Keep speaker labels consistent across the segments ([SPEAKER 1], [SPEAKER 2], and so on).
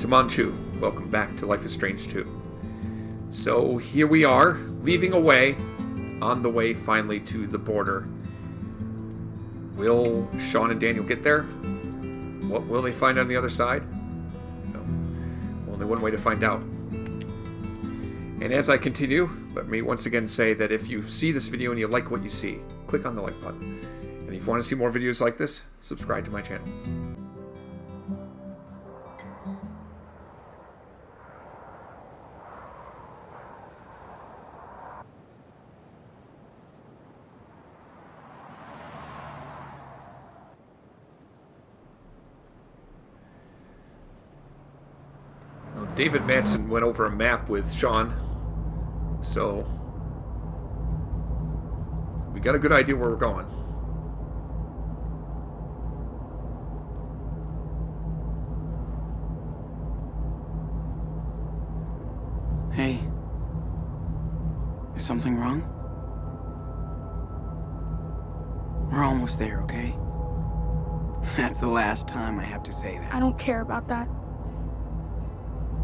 [SPEAKER 1] it's Manchu. Welcome back to Life is Strange 2. So here we are, leaving away, on the way finally to the border. Will Sean and Daniel get there? What will they find on the other side? No. Only one way to find out. And as I continue, let me once again say that if you see this video and you like what you see, click on the like button. And if you want to see more videos like this, subscribe to my channel. David Manson went over a map with Sean, so we got a good idea where we're going.
[SPEAKER 2] Hey, is something wrong? We're almost there, okay? That's the last time I have to say that.
[SPEAKER 3] I don't care about that.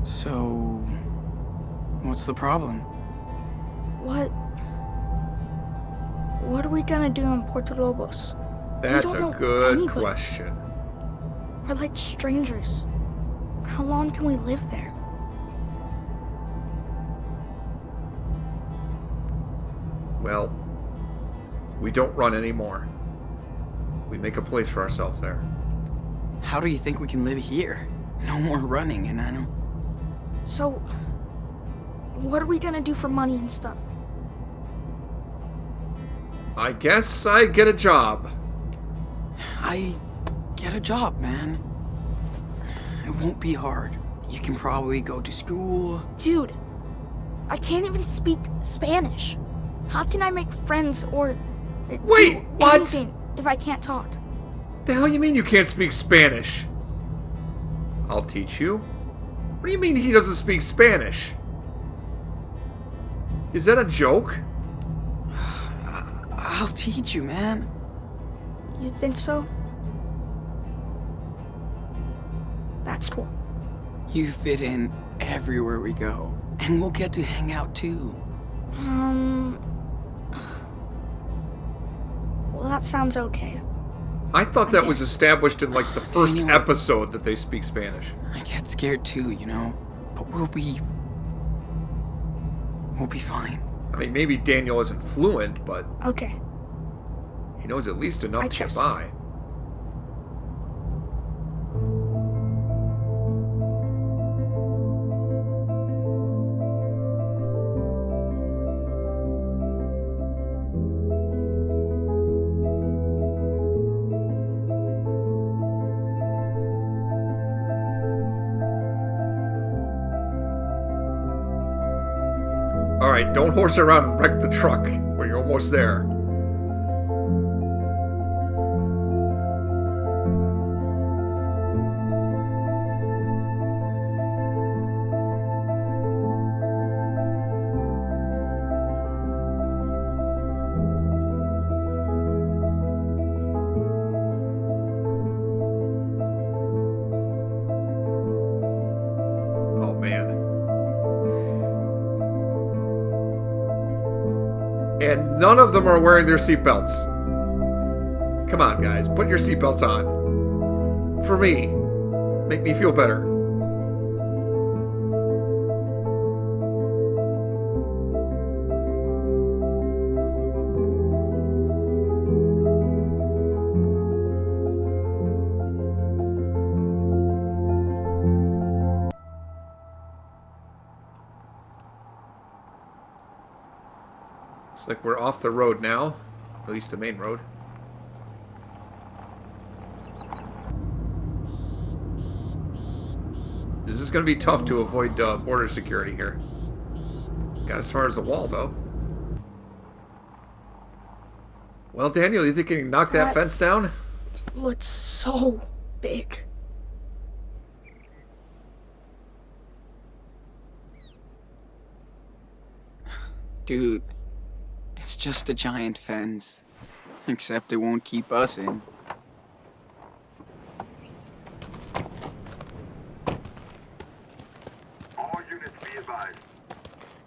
[SPEAKER 2] So, what's the problem?
[SPEAKER 3] What are we gonna do in Puerto Lobos?
[SPEAKER 1] That's a good question.
[SPEAKER 3] We're like strangers. How long can we live there?
[SPEAKER 1] Well, we don't run anymore. We make a place for ourselves there.
[SPEAKER 2] How do you think we can live here? No more running, and I don't...
[SPEAKER 3] So, what are we gonna do for money and stuff?
[SPEAKER 1] I guess I get a job.
[SPEAKER 2] I get a job, man. It won't be hard. You can probably go to school.
[SPEAKER 3] Dude, I can't even speak Spanish. How can I make friends or
[SPEAKER 1] Wait,
[SPEAKER 3] do
[SPEAKER 1] what?
[SPEAKER 3] anything if I can't talk?
[SPEAKER 1] The hell you mean you can't speak Spanish? I'll teach you. What do you mean he doesn't speak Spanish? Is that a joke?
[SPEAKER 2] I'll teach you, man.
[SPEAKER 3] You think so? That's cool.
[SPEAKER 2] You fit in everywhere we go, and we'll get to hang out too.
[SPEAKER 3] Well, that sounds okay.
[SPEAKER 1] I thought that was established in like the first
[SPEAKER 2] Daniel,
[SPEAKER 1] episode that they speak Spanish.
[SPEAKER 2] I get scared too, you know, but we'll be fine.
[SPEAKER 1] I mean, maybe Daniel isn't fluent, but
[SPEAKER 3] Okay.
[SPEAKER 1] he knows at least enough to get
[SPEAKER 3] trust
[SPEAKER 1] by. Alright, don't horse around and wreck the truck when you're almost there. Oh man. And none of them are wearing their seatbelts. Come on, guys. Put your seatbelts on. For me. Make me feel better. Looks like we're off the road now, at least the main road. This is going to be tough to avoid border security here. Got as far as the wall, though. Well, Daniel, you think you can knock that fence down?
[SPEAKER 3] Looks so big.
[SPEAKER 2] Dude, it's just a giant fence. Except it won't keep us in.
[SPEAKER 4] advised.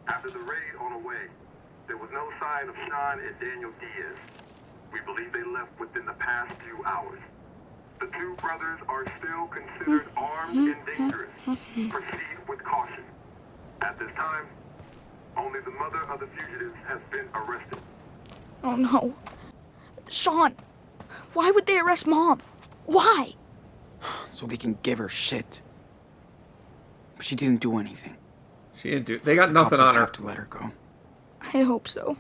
[SPEAKER 4] After the raid on the way, there was no sign of Sean and Daniel Diaz. We believe they left within the past few hours. The two brothers are still considered armed and dangerous. Proceed with caution. At this time, only the mother of the fugitives has been arrested.
[SPEAKER 3] Oh no. Sean, why would they arrest Mom? Why?
[SPEAKER 2] So they can give her shit. But she didn't do anything.
[SPEAKER 1] She didn't do. They got
[SPEAKER 2] The
[SPEAKER 1] nothing
[SPEAKER 2] cops will
[SPEAKER 1] on her.
[SPEAKER 2] have to let her go.
[SPEAKER 3] I hope so.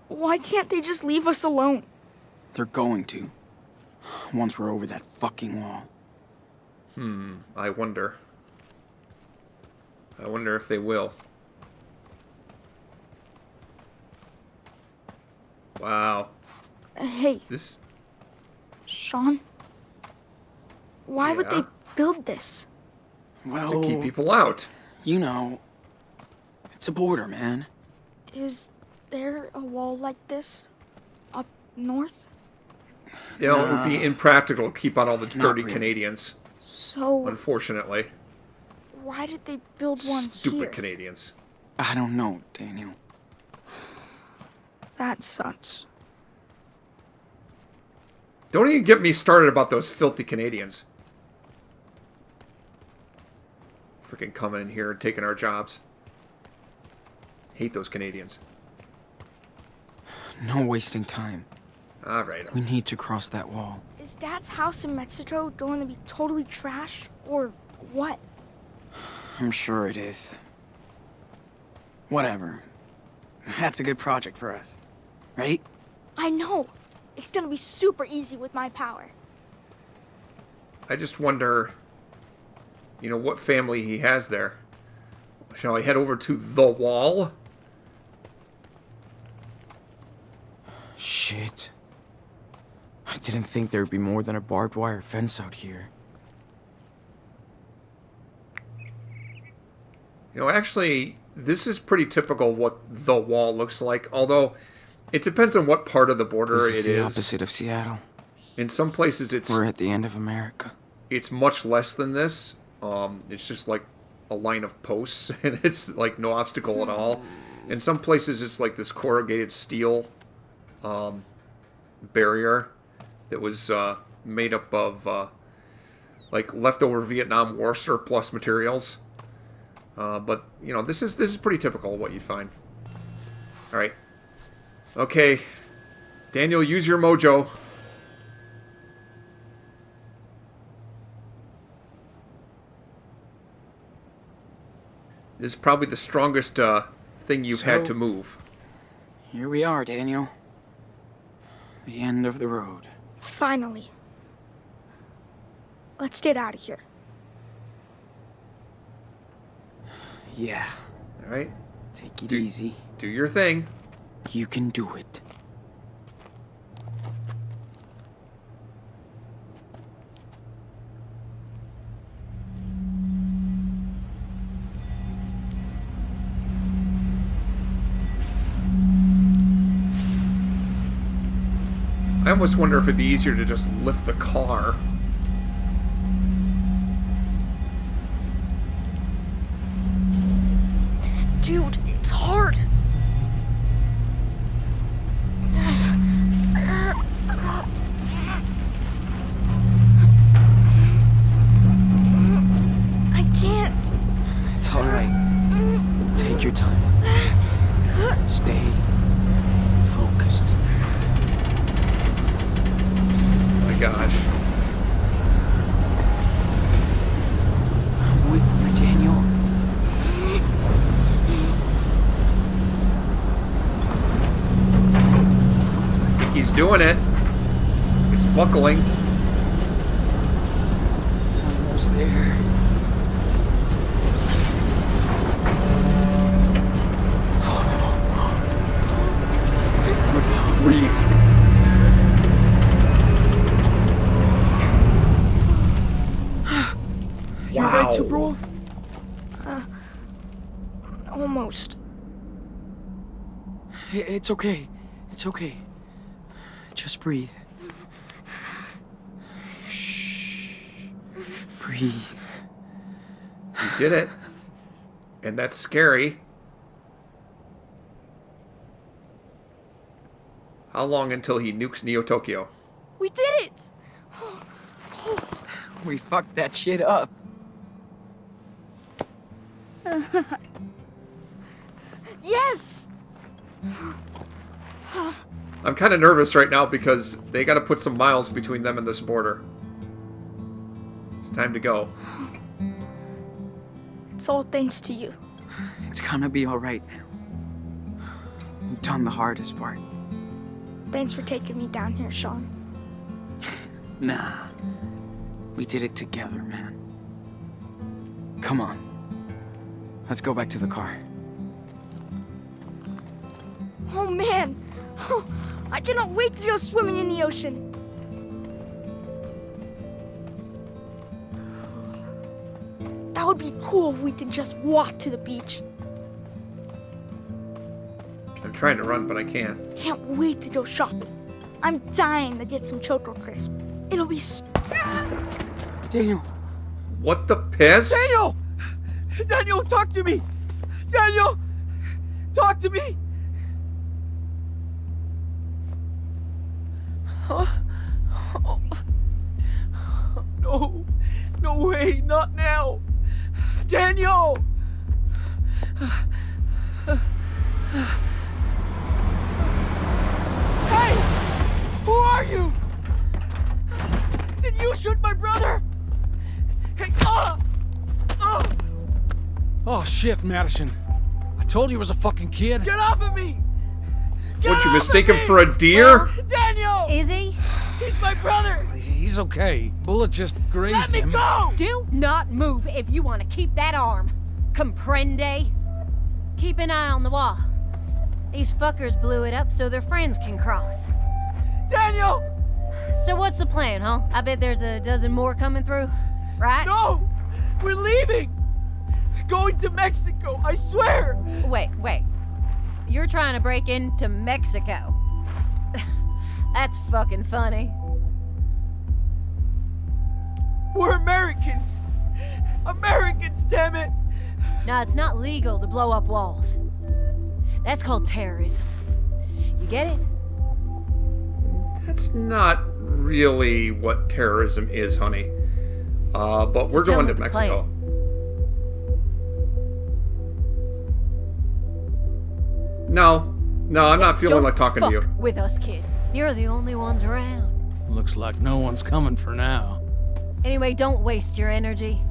[SPEAKER 3] Why can't they just leave us alone?
[SPEAKER 2] They're going to. Once we're over that fucking wall.
[SPEAKER 1] I wonder. I wonder if they will. Wow.
[SPEAKER 3] Hey,
[SPEAKER 1] This.
[SPEAKER 3] Sean. Why would
[SPEAKER 1] Yeah?
[SPEAKER 3] they build this?
[SPEAKER 2] Well,
[SPEAKER 1] To keep people out.
[SPEAKER 2] you know, it's a border, man.
[SPEAKER 3] Is there a wall like this up north?
[SPEAKER 1] You know, it would be impractical to keep out all the dirty
[SPEAKER 2] really.
[SPEAKER 1] Canadians,
[SPEAKER 3] So,
[SPEAKER 1] unfortunately.
[SPEAKER 3] why did they build one
[SPEAKER 1] Stupid
[SPEAKER 3] here?
[SPEAKER 1] Canadians.
[SPEAKER 2] I don't know, Daniel.
[SPEAKER 3] That sucks.
[SPEAKER 1] Don't even get me started about those filthy Canadians. Freaking coming in here and taking our jobs. Hate those Canadians.
[SPEAKER 2] No wasting time.
[SPEAKER 1] Alright.
[SPEAKER 2] We need to cross that wall.
[SPEAKER 3] Is Dad's house in Mexico going to be totally trashed, or what?
[SPEAKER 2] I'm sure it is. Whatever. That's a good project for us. Right?
[SPEAKER 3] I know. It's gonna be super easy with my power.
[SPEAKER 1] I just wonder, you know, what family he has there. Shall I head over to the wall?
[SPEAKER 2] Shit. I didn't think there'd be more than a barbed wire fence out here.
[SPEAKER 1] You know, actually, this is pretty typical what the wall looks like, although it depends on what part of the border
[SPEAKER 2] This is
[SPEAKER 1] it
[SPEAKER 2] the
[SPEAKER 1] is.
[SPEAKER 2] opposite of Seattle.
[SPEAKER 1] In some places,
[SPEAKER 2] We're at the end of America.
[SPEAKER 1] it's much less than this. It's just like a line of posts, and it's like no obstacle at all. In some places, it's like this corrugated steel barrier that was made up of like leftover Vietnam War surplus materials. But you know, this is pretty typical of what you'd find. All right, okay, Daniel, use your mojo. This is probably the strongest thing you've had to move.
[SPEAKER 2] Here we are, Daniel. The end of the road.
[SPEAKER 3] Finally. Let's get out of here.
[SPEAKER 2] Yeah.
[SPEAKER 1] All right,
[SPEAKER 2] Take it easy.
[SPEAKER 1] do your thing.
[SPEAKER 2] You can do it.
[SPEAKER 1] I almost wonder if it'd be easier to just lift the car.
[SPEAKER 3] Dude, it's hard. I can't.
[SPEAKER 2] It's alright. Take your time. Stay focused.
[SPEAKER 1] Oh my gosh.
[SPEAKER 2] I'm with you, Daniel.
[SPEAKER 1] I think he's doing it. It's buckling.
[SPEAKER 2] Almost there.
[SPEAKER 1] Reef.
[SPEAKER 3] You're
[SPEAKER 1] Wow.
[SPEAKER 3] right, Superwolf? Almost.
[SPEAKER 2] It's okay. It's okay. Just breathe. Shh. Breathe.
[SPEAKER 1] You did it. And that's scary. How long until he nukes Neo Tokyo?
[SPEAKER 3] We did it!
[SPEAKER 2] We fucked that shit up.
[SPEAKER 3] Yes!
[SPEAKER 1] I'm kind of nervous right now because they got to put some miles between them and this border. It's time to go.
[SPEAKER 3] It's all thanks to you.
[SPEAKER 2] It's gonna be alright now. We've done the hardest part.
[SPEAKER 3] Thanks for taking me down here, Sean.
[SPEAKER 2] Nah. We did it together, man. Come on. Let's go back to the car.
[SPEAKER 3] Oh man! I cannot wait to go swimming in the ocean. That would be cool if we could just walk to the beach.
[SPEAKER 1] I'm trying to run, but I can't.
[SPEAKER 3] Can't wait to go shopping. I'm dying to get some Choco Crisp. It'll be
[SPEAKER 2] Daniel!
[SPEAKER 1] What the piss?
[SPEAKER 2] Daniel! Daniel, talk to me! Daniel! Talk to me! Huh? Oh. No. No way, not now. Daniel! Hey! Who are you? Did you shoot my brother? Hey,
[SPEAKER 5] Oh shit, Madison. I told you he was a fucking kid.
[SPEAKER 2] Get off of me!
[SPEAKER 1] Would you mistake him for a deer?
[SPEAKER 2] Daniel!
[SPEAKER 6] Is he?
[SPEAKER 2] He's my brother!
[SPEAKER 5] He's okay. Bullet just
[SPEAKER 2] Let
[SPEAKER 5] grazed
[SPEAKER 2] me
[SPEAKER 5] him.
[SPEAKER 2] go!
[SPEAKER 6] Do not move if you want to keep that arm. Comprende? Keep an eye on the wall. These fuckers blew it up so their friends can cross.
[SPEAKER 2] Daniel!
[SPEAKER 6] So what's the plan, huh? I bet there's a dozen more coming through, right?
[SPEAKER 2] No! We're leaving! Going to Mexico, I swear!
[SPEAKER 6] Wait. You're trying to break into Mexico. That's fucking funny.
[SPEAKER 2] We're Americans! Americans, damn it!
[SPEAKER 6] Now, it's not legal to blow up walls. That's called terrorism. You get it?
[SPEAKER 1] That's not really what terrorism is, honey. But
[SPEAKER 6] So
[SPEAKER 1] we're
[SPEAKER 6] tell
[SPEAKER 1] going
[SPEAKER 6] me
[SPEAKER 1] to
[SPEAKER 6] the
[SPEAKER 1] Mexico.
[SPEAKER 6] plan.
[SPEAKER 1] No, I'm not feeling
[SPEAKER 6] Don't
[SPEAKER 1] like talking to you.
[SPEAKER 6] fuck with us, kid. You're the only ones around.
[SPEAKER 5] Looks like no one's coming for now.
[SPEAKER 6] Anyway, don't waste your energy.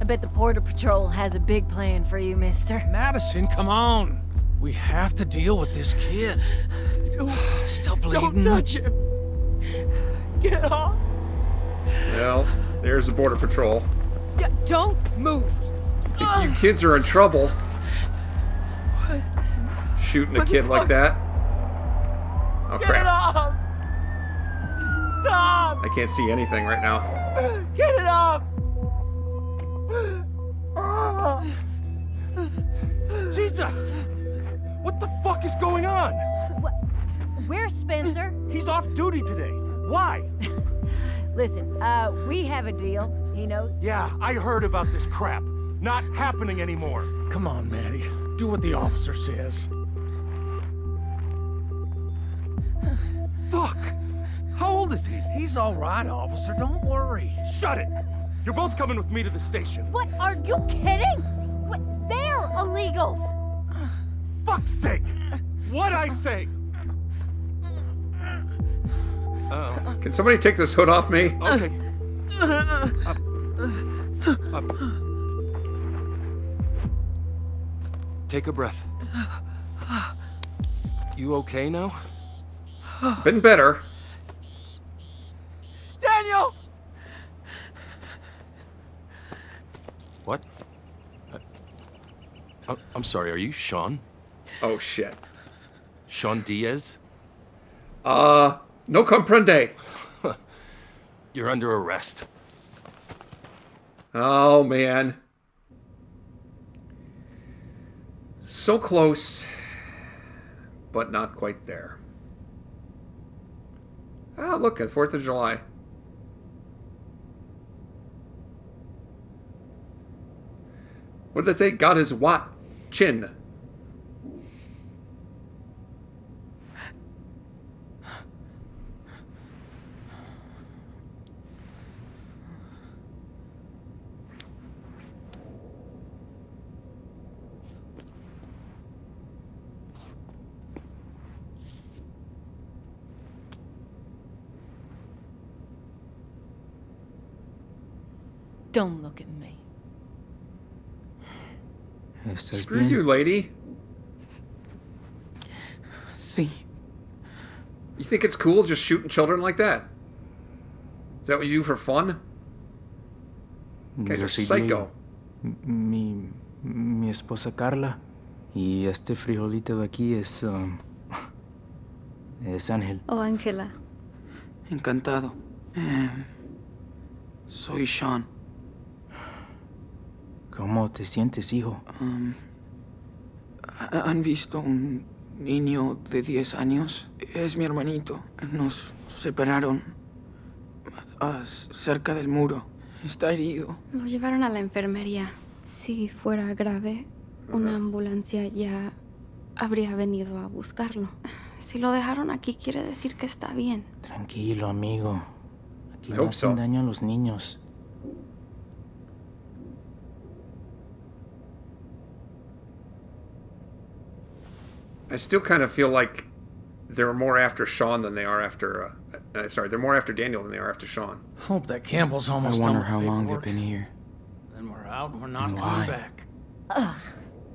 [SPEAKER 6] I bet the Border Patrol has a big plan for you, mister.
[SPEAKER 5] Madison, come on. We have to deal with this kid. Still bleeding.
[SPEAKER 2] Don't touch him! Get off!
[SPEAKER 1] Well, there's the Border Patrol.
[SPEAKER 6] Don't move.
[SPEAKER 1] If you kids are in trouble, shooting a kid like that. Oh
[SPEAKER 2] Get it
[SPEAKER 1] crap!
[SPEAKER 2] off! Stop!
[SPEAKER 1] I can't see anything right now.
[SPEAKER 2] Get it off!
[SPEAKER 7] Jesus! What the fuck is going on?
[SPEAKER 6] Where's Spencer?
[SPEAKER 7] He's off duty today. Why?
[SPEAKER 6] Listen, we have a deal. He knows.
[SPEAKER 7] Yeah, I heard about this crap. Not happening anymore.
[SPEAKER 5] Come on, Maddie. Do what the officer says.
[SPEAKER 7] Fuck! How old is he?
[SPEAKER 5] He's all right, officer. Don't worry.
[SPEAKER 7] Shut it! You're both coming with me to the station.
[SPEAKER 6] What? Are you kidding? What? They're illegals.
[SPEAKER 7] Fuck's sake! What'd I say?
[SPEAKER 1] Can somebody take this hood off me?
[SPEAKER 7] Okay.
[SPEAKER 8] Take a breath. You okay now?
[SPEAKER 1] Been better.
[SPEAKER 2] Daniel!
[SPEAKER 8] What? I'm sorry, are you Sean?
[SPEAKER 1] Oh shit.
[SPEAKER 8] Sean Diaz?
[SPEAKER 1] No comprende.
[SPEAKER 8] You're under arrest.
[SPEAKER 1] Oh man. So close, but not quite there. Ah, look, at 4th of July. What did they say? God is what? chin.
[SPEAKER 6] Don't look at me.
[SPEAKER 2] ¿Estás
[SPEAKER 1] Screw
[SPEAKER 2] bien?
[SPEAKER 1] you, lady.
[SPEAKER 2] Sí.
[SPEAKER 1] You think it's cool just shooting children like that? Is that what you do for fun? You guys
[SPEAKER 2] Yo
[SPEAKER 1] are
[SPEAKER 2] soy
[SPEAKER 1] psycho.
[SPEAKER 2] Diego. Mi esposa Carla. Y este frijolito de aquí es Ángel.
[SPEAKER 9] Oh, Ángela.
[SPEAKER 2] Encantado. Soy Sean. ¿Cómo te sientes, hijo? ¿Han visto un niño de 10 años? Es mi hermanito. Nos separaron cerca del muro. Está herido.
[SPEAKER 9] Lo llevaron a la enfermería. Si fuera grave, una ambulancia ya habría venido a buscarlo. Si lo dejaron aquí, quiere decir que está bien.
[SPEAKER 2] Tranquilo, amigo. Aquí
[SPEAKER 1] I
[SPEAKER 2] no
[SPEAKER 1] hope
[SPEAKER 2] hacen
[SPEAKER 1] so.
[SPEAKER 2] daño a los niños.
[SPEAKER 1] I still kind of feel like they're more after Sean than they are after... sorry, they're more after Daniel than they are after Sean.
[SPEAKER 5] Hope that Campbell's
[SPEAKER 2] I
[SPEAKER 5] almost done
[SPEAKER 2] wonder
[SPEAKER 5] with
[SPEAKER 2] how
[SPEAKER 5] the
[SPEAKER 2] long they've
[SPEAKER 5] paperwork.
[SPEAKER 2] been here.
[SPEAKER 5] Then we're out and we're not
[SPEAKER 2] And
[SPEAKER 5] coming
[SPEAKER 2] why?
[SPEAKER 5] back.
[SPEAKER 6] Ugh,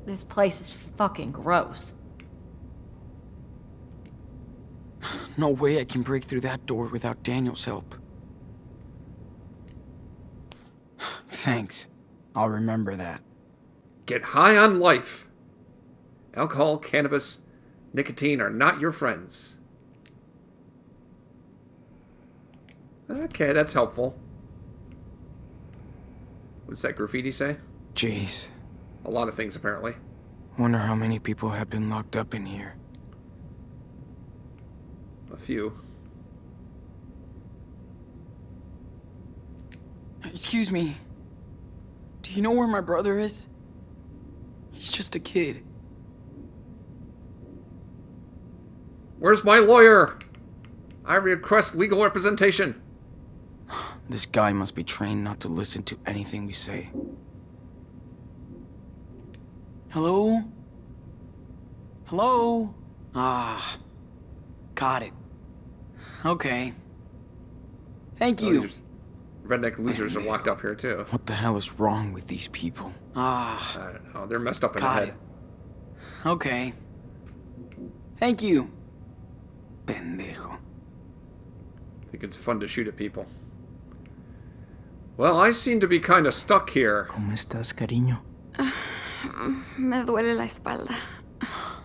[SPEAKER 6] this place is fucking gross.
[SPEAKER 2] No way I can break through that door without Daniel's help. Thanks. I'll remember that.
[SPEAKER 1] Get high on life. Alcohol, cannabis, nicotine are not your friends. Okay, that's helpful. What's that graffiti say?
[SPEAKER 2] Jeez.
[SPEAKER 1] A lot of things, apparently.
[SPEAKER 2] Wonder how many people have been locked up in here.
[SPEAKER 1] A few.
[SPEAKER 2] Excuse me. Do you know where my brother is? He's just a kid.
[SPEAKER 1] Where's my lawyer? I request legal representation.
[SPEAKER 2] This guy must be trained not to listen to anything we say. Hello? Hello? Ah, got it. Okay. Thank you.
[SPEAKER 1] Losers. Redneck losers are locked up here, too.
[SPEAKER 2] What the hell is wrong with these people? Ah,
[SPEAKER 1] I don't know. They're messed up in the
[SPEAKER 2] got
[SPEAKER 1] head.
[SPEAKER 2] it. Okay. Thank you. Pendejo.
[SPEAKER 1] I think it's fun to shoot at people. Well, I seem to be kind of stuck here.
[SPEAKER 2] ¿Cómo estás, cariño?
[SPEAKER 9] Me duele la espalda.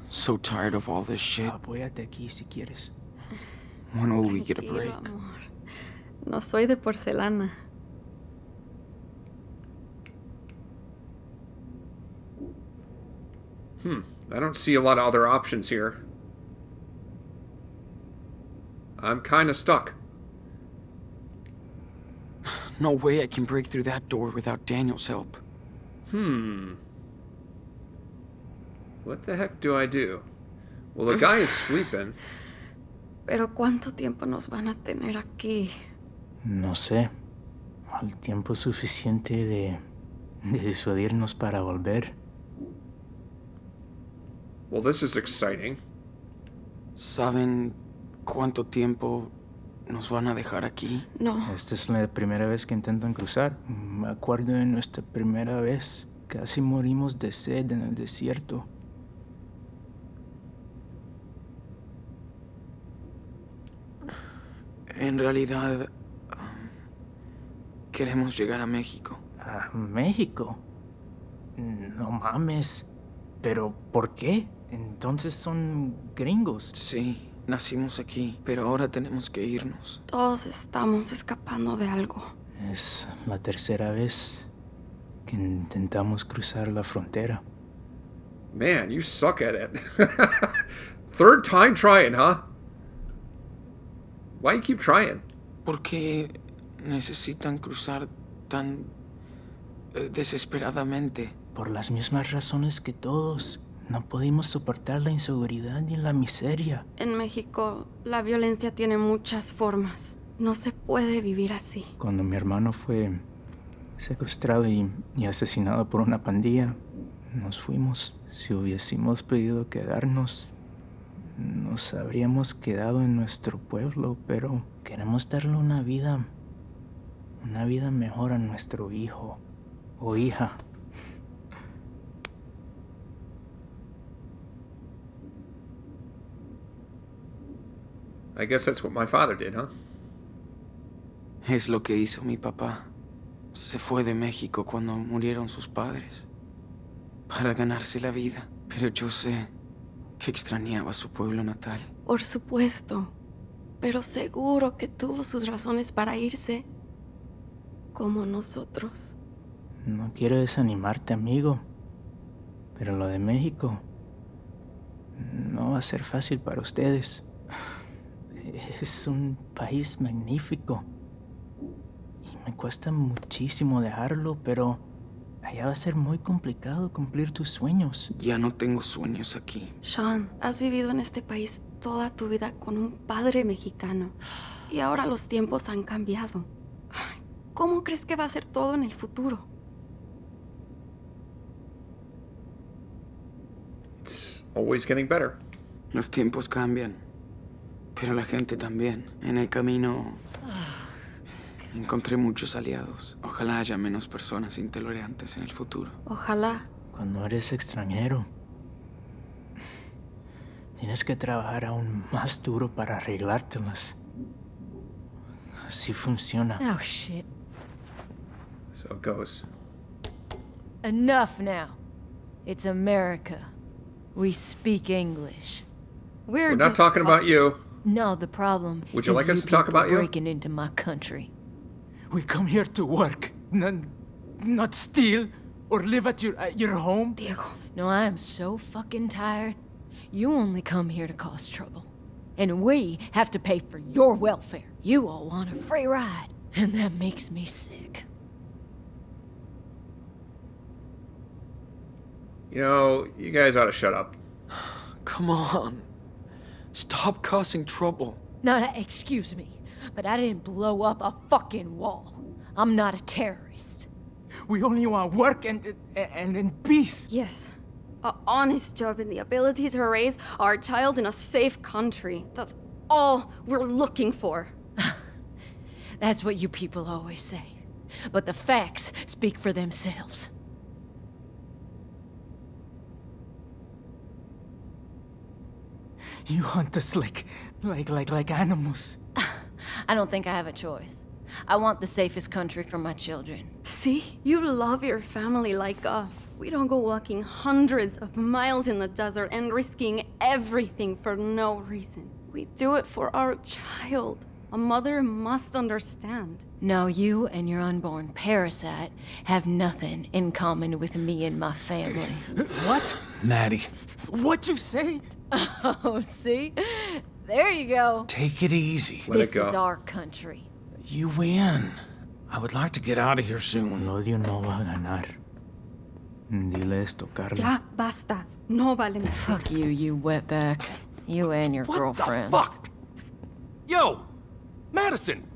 [SPEAKER 2] So tired of all this shit. Apóyate aquí si quieres. When will we get a
[SPEAKER 9] Tranquilo,
[SPEAKER 2] break?
[SPEAKER 9] amor. No soy de porcelana.
[SPEAKER 1] I don't see a lot of other options here. I'm kind of stuck.
[SPEAKER 2] No way I can break through that door without Daniel's help.
[SPEAKER 1] What the heck do I do? Well, the guy is sleeping.
[SPEAKER 9] Pero ¿cuánto tiempo nos van a tener aquí?
[SPEAKER 2] No sé. El tiempo suficiente de disuadirnos para volver.
[SPEAKER 1] Well, this is exciting.
[SPEAKER 2] ¿Saben cuánto tiempo nos van a dejar aquí?
[SPEAKER 9] No.
[SPEAKER 2] Esta es la primera vez que intentan cruzar. Me acuerdo de nuestra primera vez. Casi morimos de sed en el desierto. En realidad, queremos llegar a México. ¿A México? No mames. ¿Pero por qué? Entonces son gringos. Sí, nacimos aquí, pero ahora tenemos que irnos.
[SPEAKER 9] Todos estamos escapando de algo.
[SPEAKER 2] Es la tercera vez que intentamos cruzar la frontera.
[SPEAKER 1] Man, you suck at it. Third time trying, huh? Why you keep trying?
[SPEAKER 2] ¿Por qué necesitan cruzar tan desesperadamente? por las mismas razones que todos. No pudimos soportar la inseguridad ni la miseria.
[SPEAKER 9] En México, la violencia tiene muchas formas. No se puede vivir así.
[SPEAKER 2] Cuando mi hermano fue secuestrado y asesinado por una pandilla, nos fuimos. Si hubiésemos pedido quedarnos, nos habríamos quedado en nuestro pueblo, pero queremos darle una vida mejor a nuestro hijo o hija.
[SPEAKER 1] I guess that's what my father did, huh?
[SPEAKER 2] Es lo que hizo mi papá. Se fue de México cuando murieron sus padres para ganarse la vida. Pero yo sé que extrañaba su pueblo natal.
[SPEAKER 9] Por supuesto. Pero seguro que tuvo sus razones para irse. Como nosotros.
[SPEAKER 2] No quiero desanimarte, amigo. Pero lo de México no va a ser fácil para ustedes. Es un país magnífico. Y me cuesta muchísimo dejarlo, pero allá va a ser muy complicado cumplir tus sueños.
[SPEAKER 10] Ya no tengo sueños aquí.
[SPEAKER 9] Sean, has vivido en este país toda tu vida con un padre mexicano. Y ahora los tiempos han cambiado. ¿Cómo crees que va a ser todo en el futuro?
[SPEAKER 1] It's always getting better.
[SPEAKER 10] Los tiempos cambian. Pero la gente también. En el camino encontré muchos aliados. Ojalá haya menos personas intolerantes en el futuro.
[SPEAKER 9] Ojalá.
[SPEAKER 2] Cuando eres extranjero, tienes que trabajar aún más duro para arreglártelas. Así funciona.
[SPEAKER 6] Oh, shit.
[SPEAKER 1] So it goes.
[SPEAKER 6] Enough now. It's America. We speak English.
[SPEAKER 1] We're not talking about you.
[SPEAKER 6] No, the problem
[SPEAKER 1] Would you
[SPEAKER 6] is
[SPEAKER 1] like us
[SPEAKER 6] you
[SPEAKER 1] to talk
[SPEAKER 6] people
[SPEAKER 1] about you?
[SPEAKER 6] breaking into my country.
[SPEAKER 2] We come here to work, not steal or live at your home.
[SPEAKER 9] Diego.
[SPEAKER 6] No, I am so fucking tired. You only come here to cause trouble. And we have to pay for your welfare. You all want a free ride. And that makes me sick.
[SPEAKER 1] You know, you guys ought to shut up.
[SPEAKER 10] Come on. Stop causing trouble.
[SPEAKER 6] Now, excuse me, but I didn't blow up a fucking wall. I'm not a terrorist.
[SPEAKER 2] We only want work and in peace.
[SPEAKER 9] Yes. An honest job and the ability to raise our child in a safe country. That's all we're looking for.
[SPEAKER 6] That's what you people always say. But the facts speak for themselves.
[SPEAKER 2] You hunt us like animals.
[SPEAKER 6] I don't think I have a choice. I want the safest country for my children.
[SPEAKER 9] See? You love your family like us. We don't go walking hundreds of miles in the desert and risking everything for no reason. We do it for our child. A mother must understand.
[SPEAKER 6] No, you and your unborn parasite have nothing in common with me and my family.
[SPEAKER 2] What?
[SPEAKER 5] Maddie,
[SPEAKER 2] What you say?
[SPEAKER 6] Oh, see? There you go.
[SPEAKER 5] take it easy.
[SPEAKER 1] Let
[SPEAKER 6] This
[SPEAKER 1] it go.
[SPEAKER 6] is our country.
[SPEAKER 5] You win. I would like to get out of here soon.
[SPEAKER 2] El odio no va a ganar. Dile esto, Carla.
[SPEAKER 9] Ya, basta. No vale más.
[SPEAKER 6] Fuck you, you wetback. You and your
[SPEAKER 8] What
[SPEAKER 6] girlfriend.
[SPEAKER 8] the fuck? Yo! Madison!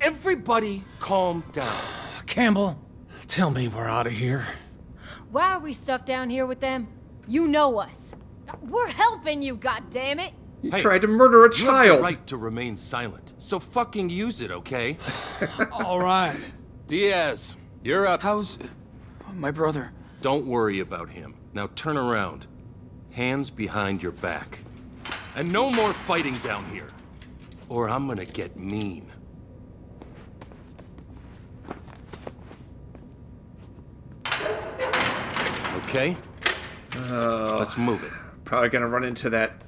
[SPEAKER 8] Everybody calm down.
[SPEAKER 5] Campbell, tell me we're out of here.
[SPEAKER 6] Why are we stuck down here with them? You know us. We're helping you, goddammit!
[SPEAKER 1] You
[SPEAKER 8] Hey,
[SPEAKER 1] tried to murder a
[SPEAKER 8] You have
[SPEAKER 1] child.
[SPEAKER 8] the right to remain silent, so fucking use it, okay?
[SPEAKER 5] All right.
[SPEAKER 8] Diaz, you're up.
[SPEAKER 10] How's my brother?
[SPEAKER 8] Don't worry about him. Now turn around. Hands behind your back. And no more fighting down here. Or I'm gonna get mean. Okay? Let's move it.
[SPEAKER 1] Probably gonna run into that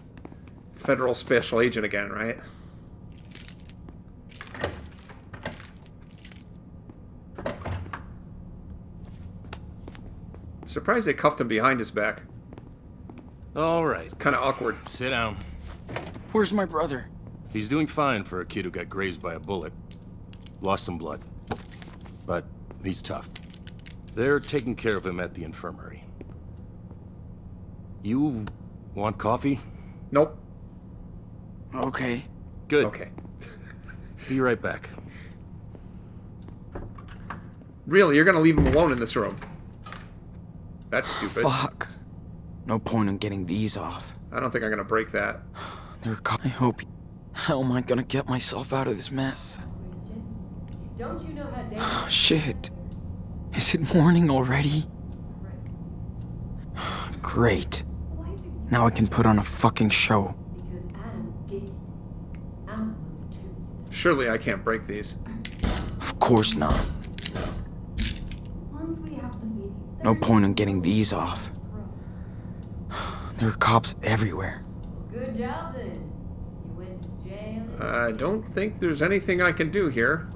[SPEAKER 1] federal special agent again, right? Surprised they cuffed him behind his back.
[SPEAKER 8] All right.
[SPEAKER 1] Kind of awkward.
[SPEAKER 8] Sit down.
[SPEAKER 10] Where's my brother?
[SPEAKER 8] He's doing fine for a kid who got grazed by a bullet. Lost some blood. But he's tough. They're taking care of him at the infirmary. You want coffee?
[SPEAKER 1] Nope.
[SPEAKER 10] Okay.
[SPEAKER 8] Good.
[SPEAKER 1] Okay.
[SPEAKER 8] Be right back.
[SPEAKER 1] Really, you're gonna leave him alone in this room? That's stupid.
[SPEAKER 10] Fuck. No point in getting these off.
[SPEAKER 1] I don't think I'm gonna break that.
[SPEAKER 10] I hope. How am I gonna get myself out of this mess?
[SPEAKER 6] Don't you know how dangerous?
[SPEAKER 10] Shit. Is it morning already? Great. Now I can put on a fucking show.
[SPEAKER 1] Surely I can't break these.
[SPEAKER 10] Of course not. No point in getting these off. There are cops everywhere.
[SPEAKER 6] Good job then. You went to jail.
[SPEAKER 1] I don't think there's anything I can do here.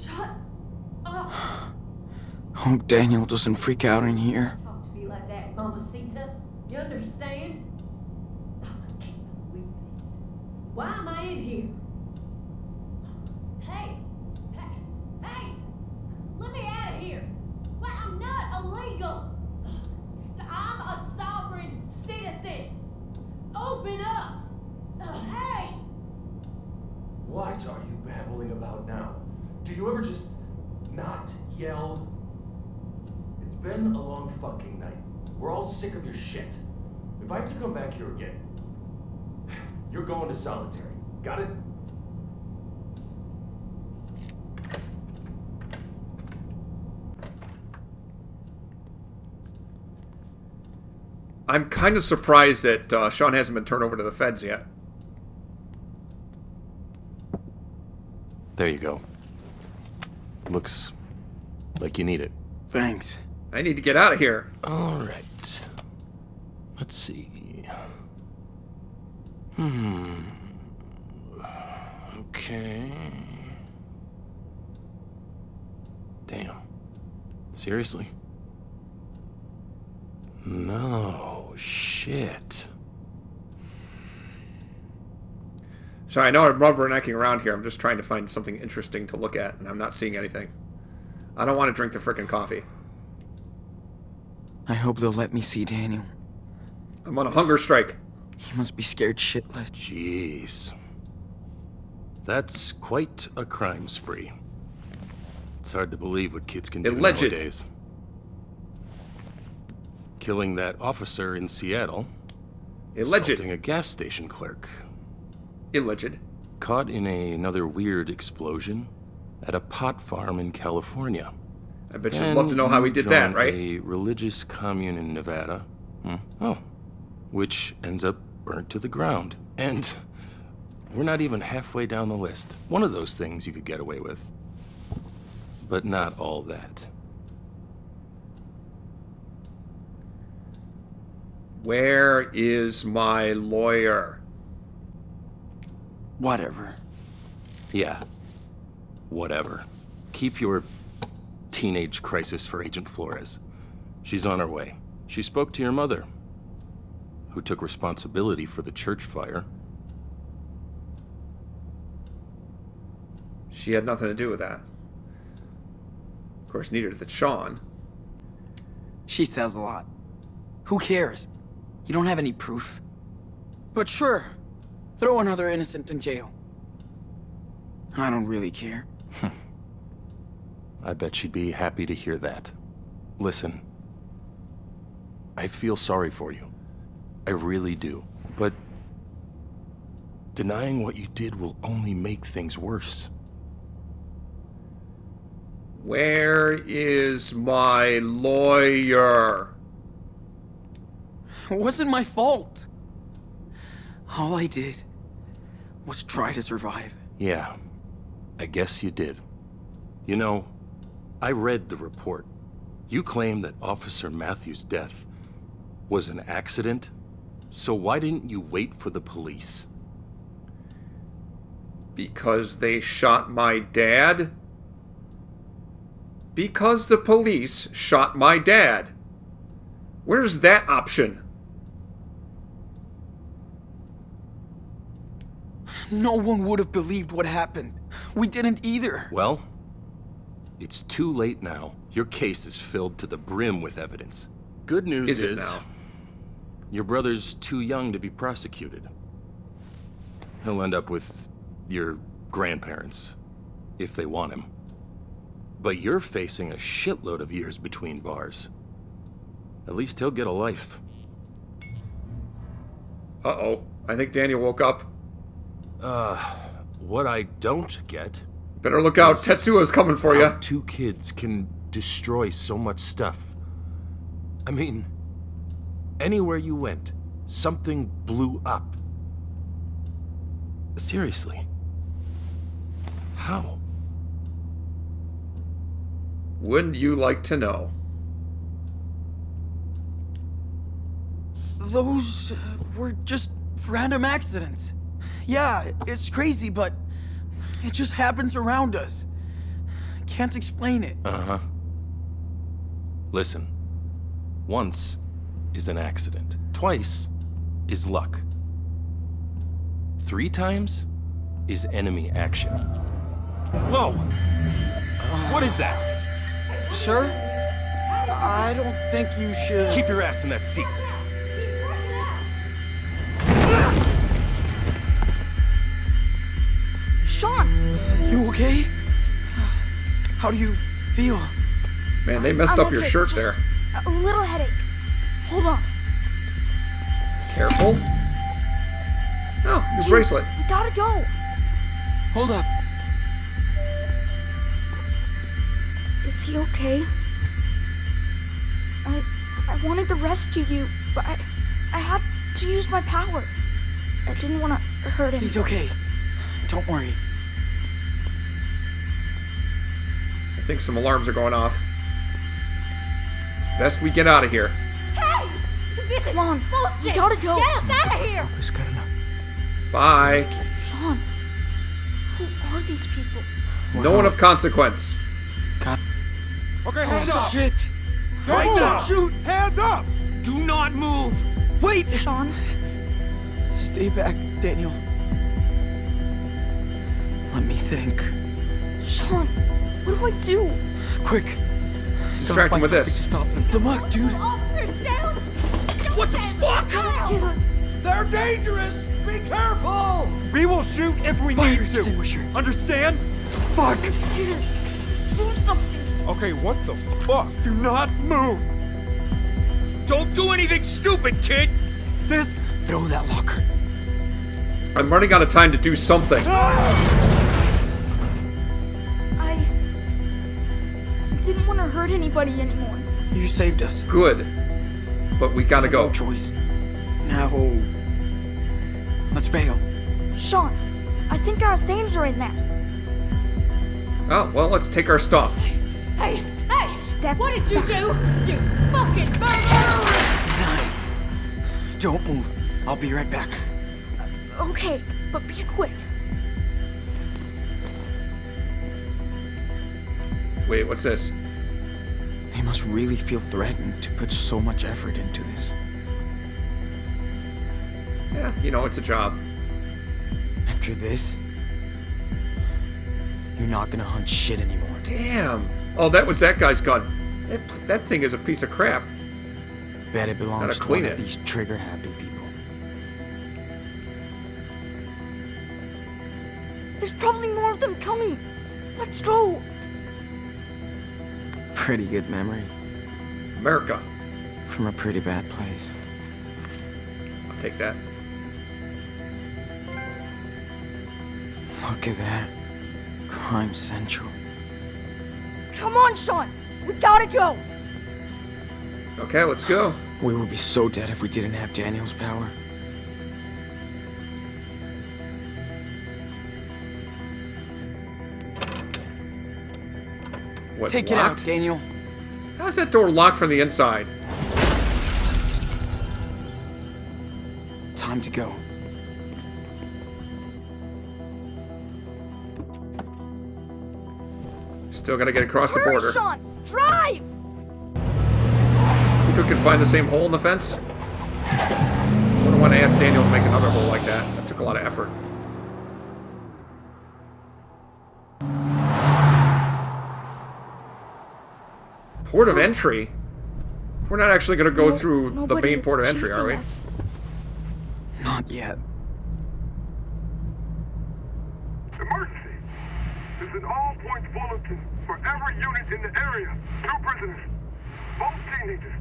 [SPEAKER 6] Shut up.
[SPEAKER 10] Hope Daniel doesn't freak out in here.
[SPEAKER 6] Talk to me like that, Mamacita. You understand? Oh, I can't believe this. Why am I in here? Hey! Let me out of here! Well, I'm not illegal! I'm a sovereign citizen! Open up! Hey!
[SPEAKER 11] What are you babbling about now? Do you ever just not yell? It's been a long fucking night. We're all sick of your shit. If I have to come back here again, you're going to solitary. Got it?
[SPEAKER 1] I'm kind of surprised that Sean hasn't been turned over to the feds yet.
[SPEAKER 8] There you go. Looks like you need it.
[SPEAKER 10] Thanks.
[SPEAKER 1] I need to get out of here.
[SPEAKER 8] All right. Let's see. Okay. Damn. Seriously? No, shit.
[SPEAKER 1] Sorry, I know I'm rubbernecking around here. I'm just trying to find something interesting to look at, and I'm not seeing anything. I don't want to drink the frickin' coffee.
[SPEAKER 10] I hope they'll let me see Daniel.
[SPEAKER 1] I'm on a hunger strike.
[SPEAKER 10] He must be scared shitless.
[SPEAKER 8] Jeez. That's quite a crime spree. It's hard to believe what kids can do
[SPEAKER 1] Alleged.
[SPEAKER 8] nowadays. Killing that officer in Seattle.
[SPEAKER 1] Alleged.
[SPEAKER 8] Assaulting a gas station clerk.
[SPEAKER 1] Alleged.
[SPEAKER 8] Caught in another weird explosion at a pot farm in California.
[SPEAKER 1] I bet you'd love to know how he did that, right?
[SPEAKER 8] A religious commune in Nevada. Oh. Which ends up burnt to the ground. And we're not even halfway down the list. One of those things you could get away with. But not all that.
[SPEAKER 1] Where is my lawyer?
[SPEAKER 10] Whatever.
[SPEAKER 8] Yeah. Whatever. Keep your teenage crisis for Agent Flores. She's on her way. She spoke to your mother, who took responsibility for the church fire.
[SPEAKER 1] She had nothing to do with that. Of course, neither did Sean.
[SPEAKER 10] She says a lot. Who cares? You don't have any proof. But sure, throw another innocent in jail. I don't really care.
[SPEAKER 8] I bet she'd be happy to hear that. Listen, I feel sorry for you. I really do. But denying what you did will only make things worse.
[SPEAKER 1] Where is my lawyer?
[SPEAKER 10] It wasn't my fault. All I did was try to survive.
[SPEAKER 8] Yeah, I guess you did. You know, I read the report. You claim that Officer Matthews' death was an accident, so why didn't you wait for the police?
[SPEAKER 1] Because they shot my dad? Because the police shot my dad. Where's that option?
[SPEAKER 10] No one would have believed what happened. We didn't either.
[SPEAKER 8] Well, It's too late now. Your case is filled to the brim with evidence. Good news
[SPEAKER 1] Is it now?
[SPEAKER 8] your brother's too young to be prosecuted. He'll end up with your grandparents, if they want him. But you're facing a shitload of years between bars. At least he'll get a life.
[SPEAKER 1] Uh-oh. I think Daniel woke up.
[SPEAKER 8] What I don't get...
[SPEAKER 1] Better look out. Tetsuo's coming for you.
[SPEAKER 8] How two kids can destroy so much stuff. I mean, anywhere you went, something blew up. Seriously. How?
[SPEAKER 1] Wouldn't you like to know?
[SPEAKER 10] Those were just random accidents. Yeah, it's crazy, but it just happens around us. Can't explain it.
[SPEAKER 8] Uh-huh. Listen. Once is an accident. Twice is luck. 3 times is enemy action. Whoa! What is that?
[SPEAKER 10] Sir? I don't think you should...
[SPEAKER 8] Keep your ass in that seat.
[SPEAKER 3] Sean!
[SPEAKER 10] You okay? How do you feel?
[SPEAKER 1] Man, they messed
[SPEAKER 3] I'm
[SPEAKER 1] up your
[SPEAKER 3] okay,
[SPEAKER 1] shirt
[SPEAKER 3] just
[SPEAKER 1] there.
[SPEAKER 3] A little headache. Hold on.
[SPEAKER 1] Careful. Oh, new
[SPEAKER 3] Dude,
[SPEAKER 1] bracelet.
[SPEAKER 3] We gotta go.
[SPEAKER 10] Hold up.
[SPEAKER 3] Is he okay? I wanted to rescue you, but I had to use my power. I didn't want to hurt him.
[SPEAKER 10] He's okay. Don't worry.
[SPEAKER 1] I think some alarms are going off. It's best we get out of here.
[SPEAKER 6] Hey! This is
[SPEAKER 3] Come on,
[SPEAKER 6] bullshit!
[SPEAKER 3] we gotta go.
[SPEAKER 6] Get us out of here!
[SPEAKER 1] Bye.
[SPEAKER 3] Sean, who are these people?
[SPEAKER 1] No one of consequence.
[SPEAKER 10] God.
[SPEAKER 7] Okay, hands up!
[SPEAKER 10] Shit!
[SPEAKER 7] Right
[SPEAKER 10] Don't
[SPEAKER 7] now!
[SPEAKER 10] shoot!
[SPEAKER 7] Hands up! Do not move!
[SPEAKER 10] Wait!
[SPEAKER 3] Sean,
[SPEAKER 10] Stay back, Daniel. Let me think.
[SPEAKER 3] Sean, what do I do?
[SPEAKER 10] Quick.
[SPEAKER 1] Distract him with
[SPEAKER 10] Gotta find
[SPEAKER 1] this.
[SPEAKER 10] something to stop them. The muck, dude.
[SPEAKER 6] Officers down!
[SPEAKER 7] What the fuck?
[SPEAKER 3] Get us.
[SPEAKER 7] They're dangerous! Be careful! We will shoot if we
[SPEAKER 10] Fire
[SPEAKER 7] need to.
[SPEAKER 10] extinguisher.
[SPEAKER 7] Understand? Fuck!
[SPEAKER 3] I'm scared. Do something.
[SPEAKER 7] Okay, what the fuck? Do not move! Don't do anything stupid, kid! This...
[SPEAKER 10] Throw that locker.
[SPEAKER 1] I'm running out of time to do something.
[SPEAKER 3] I didn't want to hurt anybody anymore.
[SPEAKER 10] You saved us.
[SPEAKER 1] Good. But we gotta
[SPEAKER 10] No
[SPEAKER 1] go.
[SPEAKER 10] choice. Now, let's bail.
[SPEAKER 3] Sean, I think our things are in there.
[SPEAKER 1] Oh, well, let's take our stuff.
[SPEAKER 6] Hey! Hey!
[SPEAKER 3] Step
[SPEAKER 6] What did you
[SPEAKER 3] back.
[SPEAKER 6] do? You fucking murderer!
[SPEAKER 10] Nice. Don't move. I'll be right back.
[SPEAKER 3] Okay, but be quick.
[SPEAKER 1] Wait, what's this?
[SPEAKER 2] They must really feel threatened to put so much effort into this.
[SPEAKER 1] Yeah, you know, it's a job.
[SPEAKER 2] After this, you're not gonna hunt shit anymore.
[SPEAKER 1] Damn. Oh, that was that guy's gun. That thing is a piece of crap.
[SPEAKER 2] Bet it belongs
[SPEAKER 1] Gotta
[SPEAKER 2] to
[SPEAKER 1] clean
[SPEAKER 2] one
[SPEAKER 1] it.
[SPEAKER 2] of these trigger-happy people.
[SPEAKER 3] There's probably more of them coming. Let's go.
[SPEAKER 2] Pretty good memory.
[SPEAKER 1] America.
[SPEAKER 2] From a pretty bad place.
[SPEAKER 1] I'll take that.
[SPEAKER 2] Look at that. Crime Central.
[SPEAKER 3] Come on, Sean. We gotta go.
[SPEAKER 1] Okay, let's go.
[SPEAKER 2] We would be so dead if we didn't have Daniel's power.
[SPEAKER 1] What's
[SPEAKER 10] Take
[SPEAKER 1] locked?
[SPEAKER 10] it out, Daniel.
[SPEAKER 1] How's that door locked from the inside?
[SPEAKER 10] Time to go.
[SPEAKER 1] Still gotta get across the
[SPEAKER 3] Hurry,
[SPEAKER 1] border.
[SPEAKER 3] Sean. Drive.
[SPEAKER 1] Think we could find the same hole in the fence? I wouldn't want to ask Daniel to make another hole like that. That took a lot of effort. Port of entry? We're not actually going to go through the
[SPEAKER 3] Nobody
[SPEAKER 1] main
[SPEAKER 3] is
[SPEAKER 1] port of entry, are we?
[SPEAKER 3] chasing us.
[SPEAKER 10] Not yet.
[SPEAKER 4] Emergency! There's an all-points bulletin for every unit in the area. 2 prisoners, both teenagers,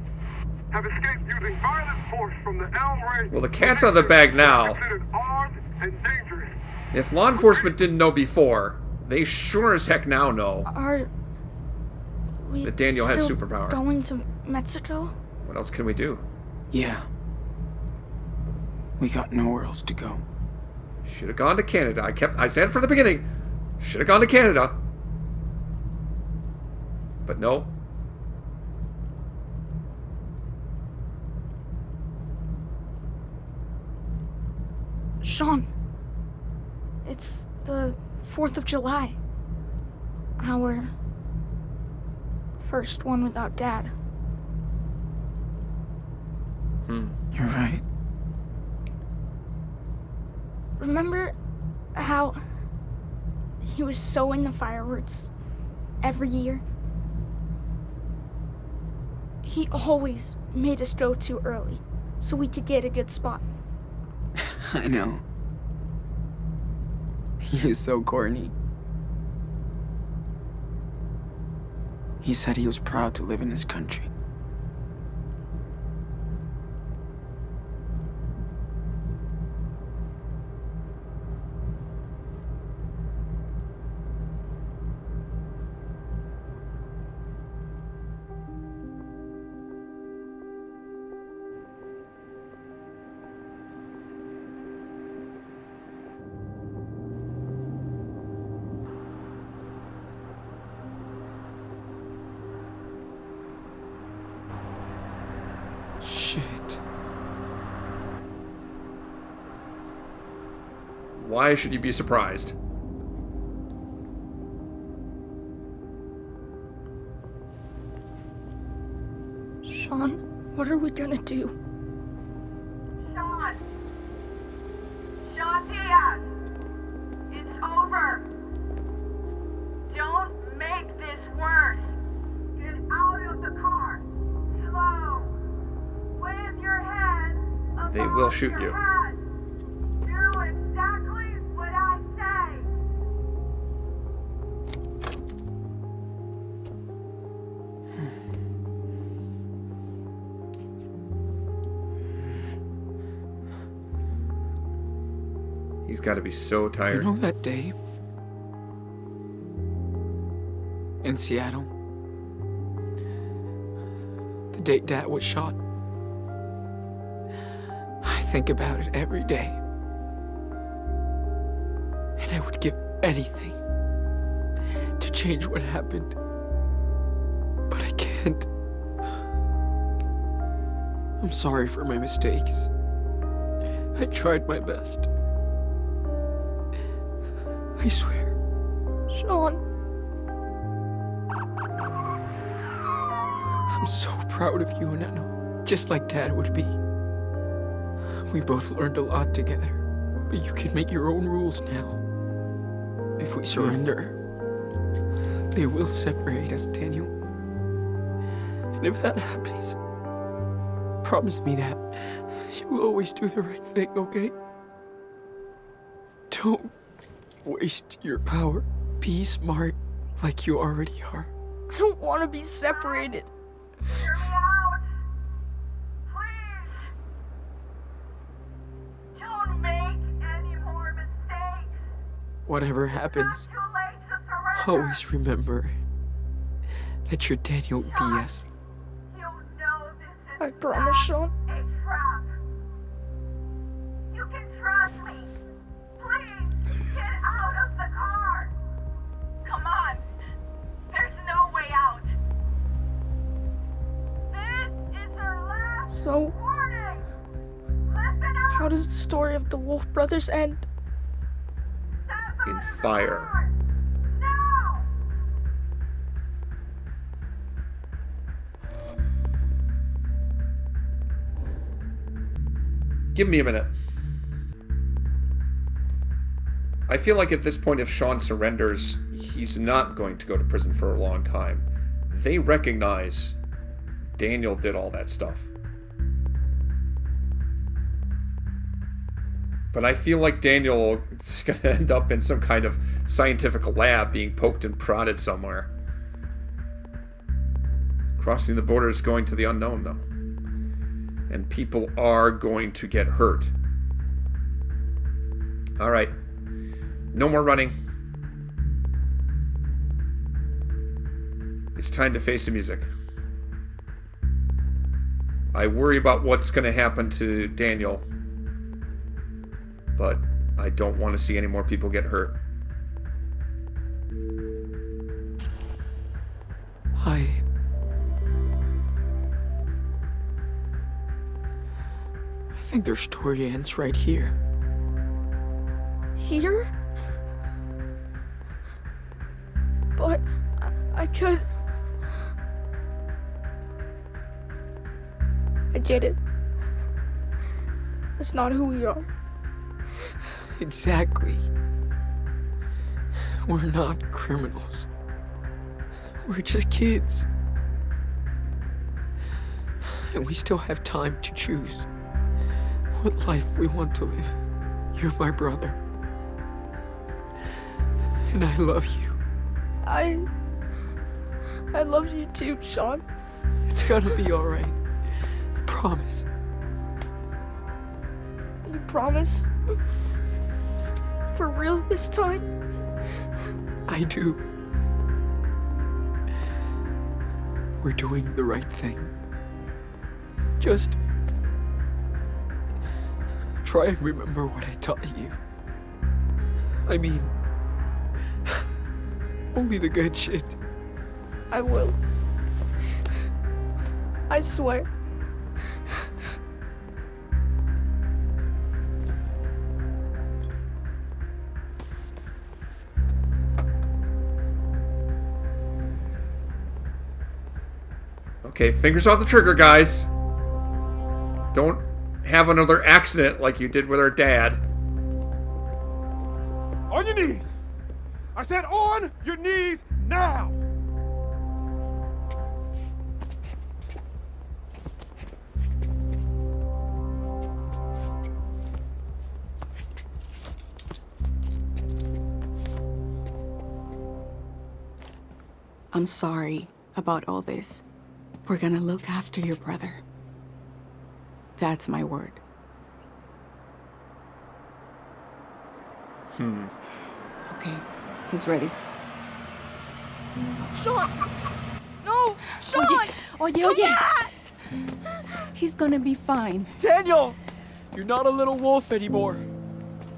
[SPEAKER 4] have escaped using violent force from the L-Ray.
[SPEAKER 1] Well, the cat's out of the bag now.
[SPEAKER 4] Considered armed and dangerous.
[SPEAKER 1] If law enforcement didn't know before, they sure as heck now know
[SPEAKER 3] Are we
[SPEAKER 1] that Daniel has
[SPEAKER 3] still
[SPEAKER 1] superpower.
[SPEAKER 3] going to Mexico?
[SPEAKER 1] What else can we do?
[SPEAKER 10] Yeah. We got nowhere else to go.
[SPEAKER 1] Should have gone to Canada. I said it from the beginning. Should have gone to Canada. But no.
[SPEAKER 3] Sean, it's the 4th of July. Our first one without Dad.
[SPEAKER 10] You're right.
[SPEAKER 3] Remember how he was so into fireworks every year? He always made us go too early so we could get a good spot.
[SPEAKER 10] I know. He is so corny. He said he was proud to live in this country.
[SPEAKER 2] Shit.
[SPEAKER 1] Why should you be surprised?
[SPEAKER 3] Sean, what are we gonna do?
[SPEAKER 12] Sean! Sean Diaz! It's over! Don't make this worse! Get out of the car! Slow! With your head above
[SPEAKER 1] They will shoot
[SPEAKER 12] your
[SPEAKER 1] you.
[SPEAKER 12] head. Do exactly what I say!
[SPEAKER 1] He's got to be so tired.
[SPEAKER 10] You know that day in Seattle? The day Dad was shot? I think about it every day. And I would give anything to change what happened. But I can't. I'm sorry for my mistakes. I tried my best. I swear.
[SPEAKER 3] Sean,
[SPEAKER 10] I'm so proud of you, and I know, just like Dad would be. We both learned a lot together, but you can make your own rules now. If we surrender, they will separate us, Daniel. And if that happens, promise me that you will always do the right thing, okay? Don't waste your power. Be smart like you already are.
[SPEAKER 3] I don't want to be separated.
[SPEAKER 12] Hear me out! Please! Don't make any more mistakes!
[SPEAKER 10] Whatever
[SPEAKER 12] It's
[SPEAKER 10] happens,
[SPEAKER 12] not too late to surrender!
[SPEAKER 10] always remember that you're Daniel Diaz.
[SPEAKER 12] You know this is
[SPEAKER 3] I promise, Sean.
[SPEAKER 12] a trap. You can trust me. Please, get out of the car. Come on. There's no way out. This is our last
[SPEAKER 3] So,
[SPEAKER 12] warning. Listen up.
[SPEAKER 3] how does the story of the Wolf Brothers end?
[SPEAKER 12] Step
[SPEAKER 1] In
[SPEAKER 12] out of the
[SPEAKER 1] fire.
[SPEAKER 12] car. Now.
[SPEAKER 1] Give me a minute. I feel like at this point, if Sean surrenders, he's not going to go to prison for a long time. they recognize Daniel did all that stuff. But I feel like Daniel is going to end up in some kind of scientific lab being poked and prodded somewhere. Crossing the border is going to the unknown, though. And people are going to get hurt. Alright. No more running. It's time to face the music. I worry about what's going to happen to Daniel. But I don't want to see any more people get hurt.
[SPEAKER 10] I think their story ends right here.
[SPEAKER 3] Here? But I could... I get it. That's not who we are.
[SPEAKER 10] Exactly. We're not criminals. We're just kids. And we still have time to choose what life we want to live. You're my brother. And I love you.
[SPEAKER 3] I love you too, Sean.
[SPEAKER 10] It's gonna be alright. I promise.
[SPEAKER 3] You promise? For real this time?
[SPEAKER 10] I do. We're doing the right thing. Just try and remember what I taught you. I mean, only the good shit.
[SPEAKER 3] I will. I swear.
[SPEAKER 1] Okay, fingers off the trigger, guys. Don't have another accident like you did with our dad.
[SPEAKER 7] On your knees! I said on your knees now!
[SPEAKER 13] I'm sorry about all this. We're gonna look after your brother. That's my word. Okay, he's ready.
[SPEAKER 3] Sean! No! Sean!
[SPEAKER 13] Oye. He's gonna be fine.
[SPEAKER 10] Daniel! You're not a little wolf anymore.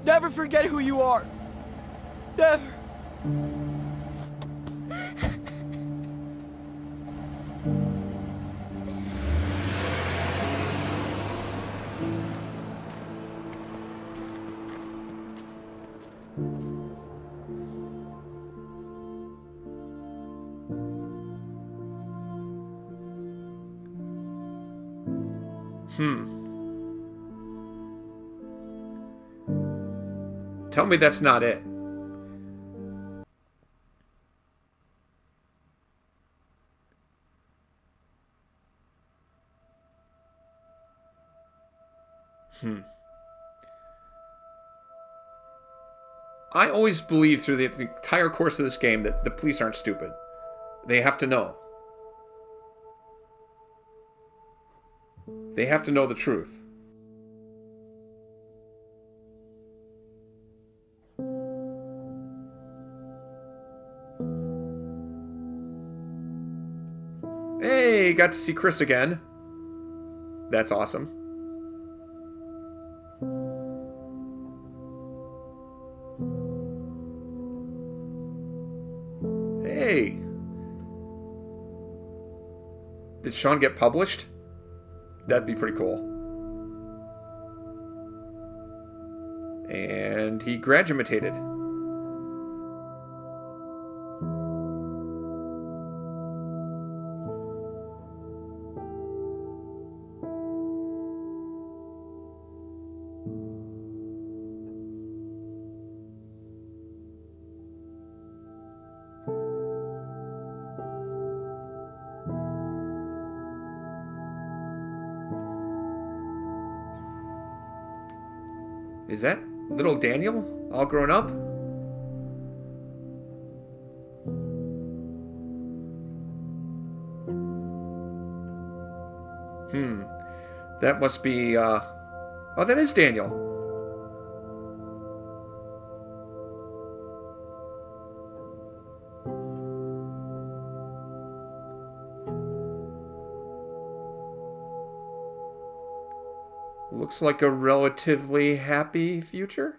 [SPEAKER 10] Never forget who you are. Never.
[SPEAKER 1] Tell me that's not it. I always believe through the entire course of this game that the police aren't stupid. They have to know. They have to know the truth. Hey, got to see Chris again. That's awesome. Hey. Did Sean get published? That'd be pretty cool. And he graduated. Is that little Daniel all grown up? That must be, oh, that is Daniel. Looks like a relatively happy future.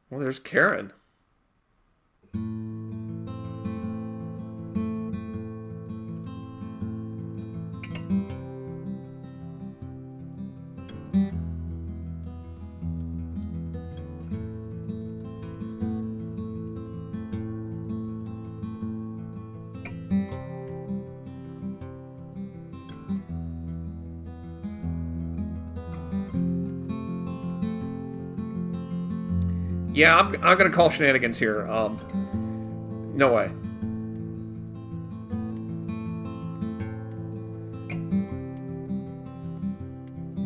[SPEAKER 1] Well, there's Karen. Yeah, I'm gonna call shenanigans here. No way.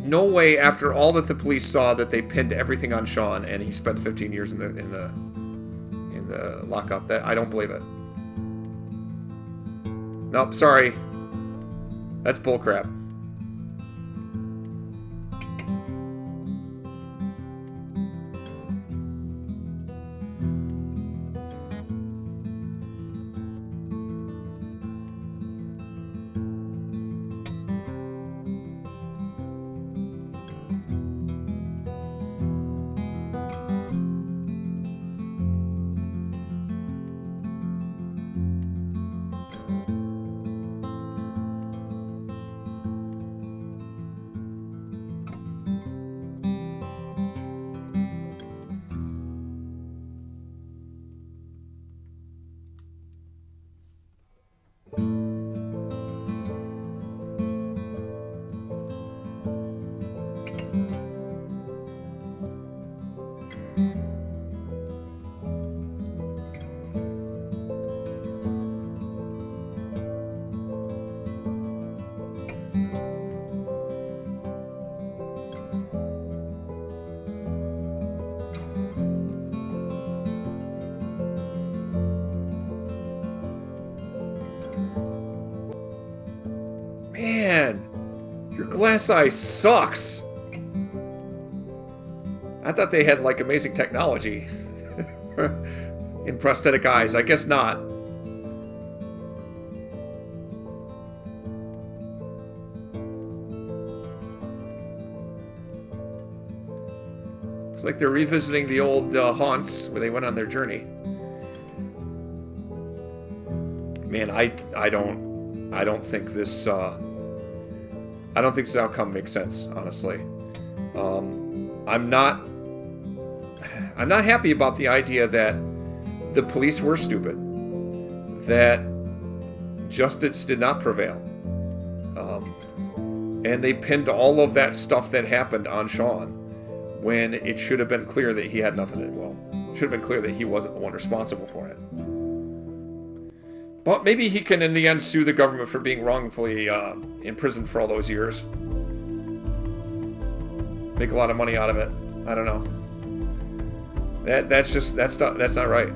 [SPEAKER 1] No way. After all that the police saw, that they pinned everything on Sean, and he spent 15 years in the lockup. That I don't believe it. Nope. Sorry. That's bullcrap. Man, your glass eye sucks. I thought they had, like, amazing technology in prosthetic eyes. I guess not. It's like they're revisiting the old haunts where they went on their journey. Man, I don't think this outcome makes sense, honestly. I'm not happy about the idea that the police were stupid, that justice did not prevail, and they pinned all of that stuff that happened on Sean when it should have been clear that he had nothing to do. Well, it should have been clear that he wasn't the one responsible for it. But maybe he can, in the end, sue the government for being wrongfully imprisoned for all those years. Make a lot of money out of it. I don't know. That's not right.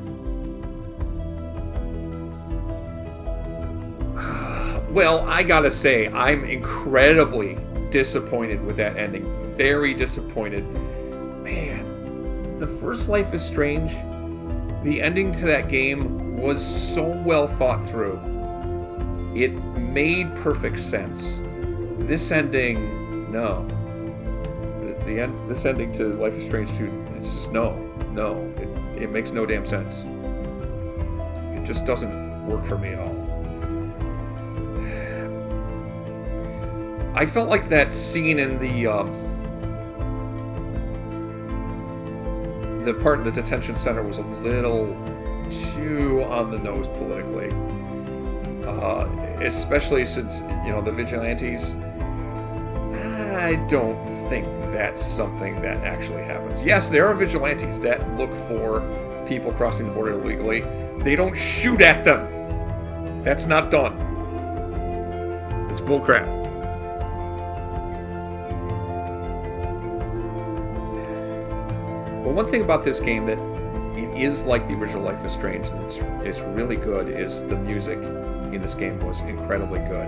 [SPEAKER 1] Well, I gotta say, I'm incredibly disappointed with that ending. Very disappointed. Man, the first Life is Strange, the ending to that game was so well thought through. It made perfect sense. This ending, no. This ending to Life is Strange 2, it's just no. It makes no damn sense. It just doesn't work for me at all. I felt like that scene in the part in the detention center was a little too on the nose politically, especially since, the vigilantes. I don't think that's something that actually happens. Yes, there are vigilantes that look for people crossing the border illegally, they don't shoot at them. That's not done. It's bullcrap. Well, one thing about this game that it is like the original Life is Strange, and it's really good, is the music in this game was incredibly good.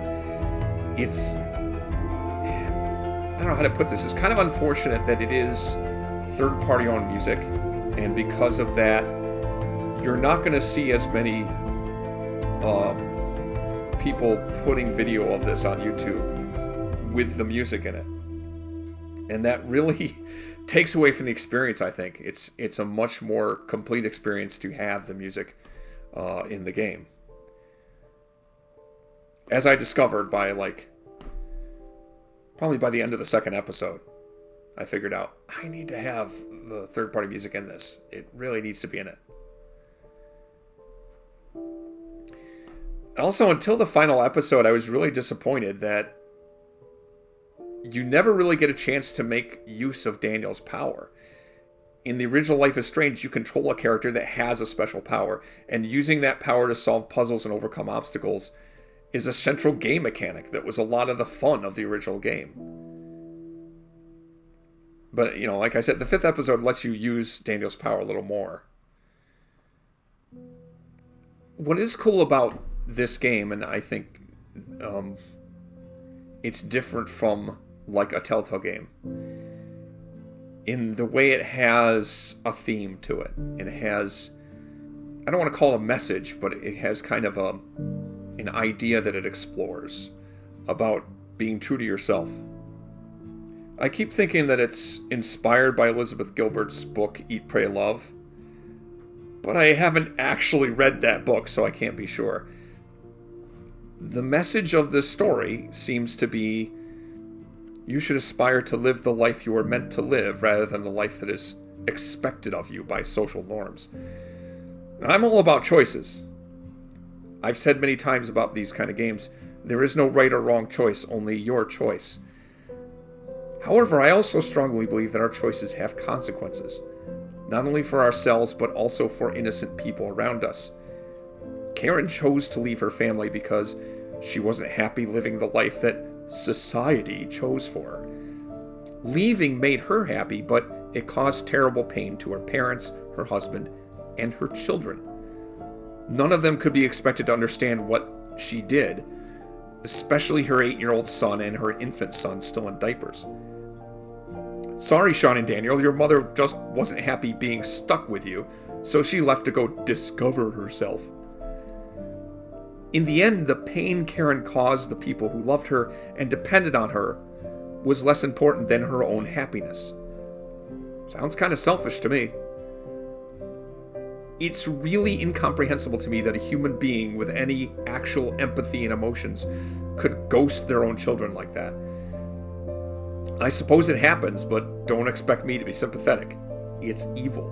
[SPEAKER 1] It's... I don't know how to put this. It's kind of unfortunate that it is third-party owned music, and because of that, you're not going to see as many people putting video of this on YouTube with the music in it. And that really takes away from the experience, I think. It's a much more complete experience to have the music in the game. As I discovered by, probably by the end of the second episode, I figured out, I need to have the third-party music in this. It really needs to be in it. Also, until the final episode, I was really disappointed that you never really get a chance to make use of Daniel's power. In the original Life is Strange, you control a character that has a special power, and using that power to solve puzzles and overcome obstacles is a central game mechanic that was a lot of the fun of the original game. But, like I said, the 5th episode lets you use Daniel's power a little more. What is cool about this game, and I think it's different from like a Telltale game, in the way it has a theme to it. It has, I don't want to call it a message, but it has kind of an idea that it explores about being true to yourself. I keep thinking that it's inspired by Elizabeth Gilbert's book Eat, Pray, Love, but I haven't actually read that book, so I can't be sure. The message of this story seems to be, you should aspire to live the life you are meant to live rather than the life that is expected of you by social norms. I'm all about choices. I've said many times about these kind of games, there is no right or wrong choice, only your choice. However, I also strongly believe that our choices have consequences, not only for ourselves, but also for innocent people around us. Karen chose to leave her family because she wasn't happy living the life that society chose for her. Leaving made her happy, but it caused terrible pain to her parents, her husband, and her children. None of them could be expected to understand what she did, especially her 8-year-old son and her infant son still in diapers. Sorry, Sean and Daniel, your mother just wasn't happy being stuck with you, so she left to go discover herself. In the end, the pain Karen caused the people who loved her and depended on her was less important than her own happiness. Sounds kind of selfish to me. It's really incomprehensible to me that a human being with any actual empathy and emotions could ghost their own children like that. I suppose it happens, but don't expect me to be sympathetic. It's evil.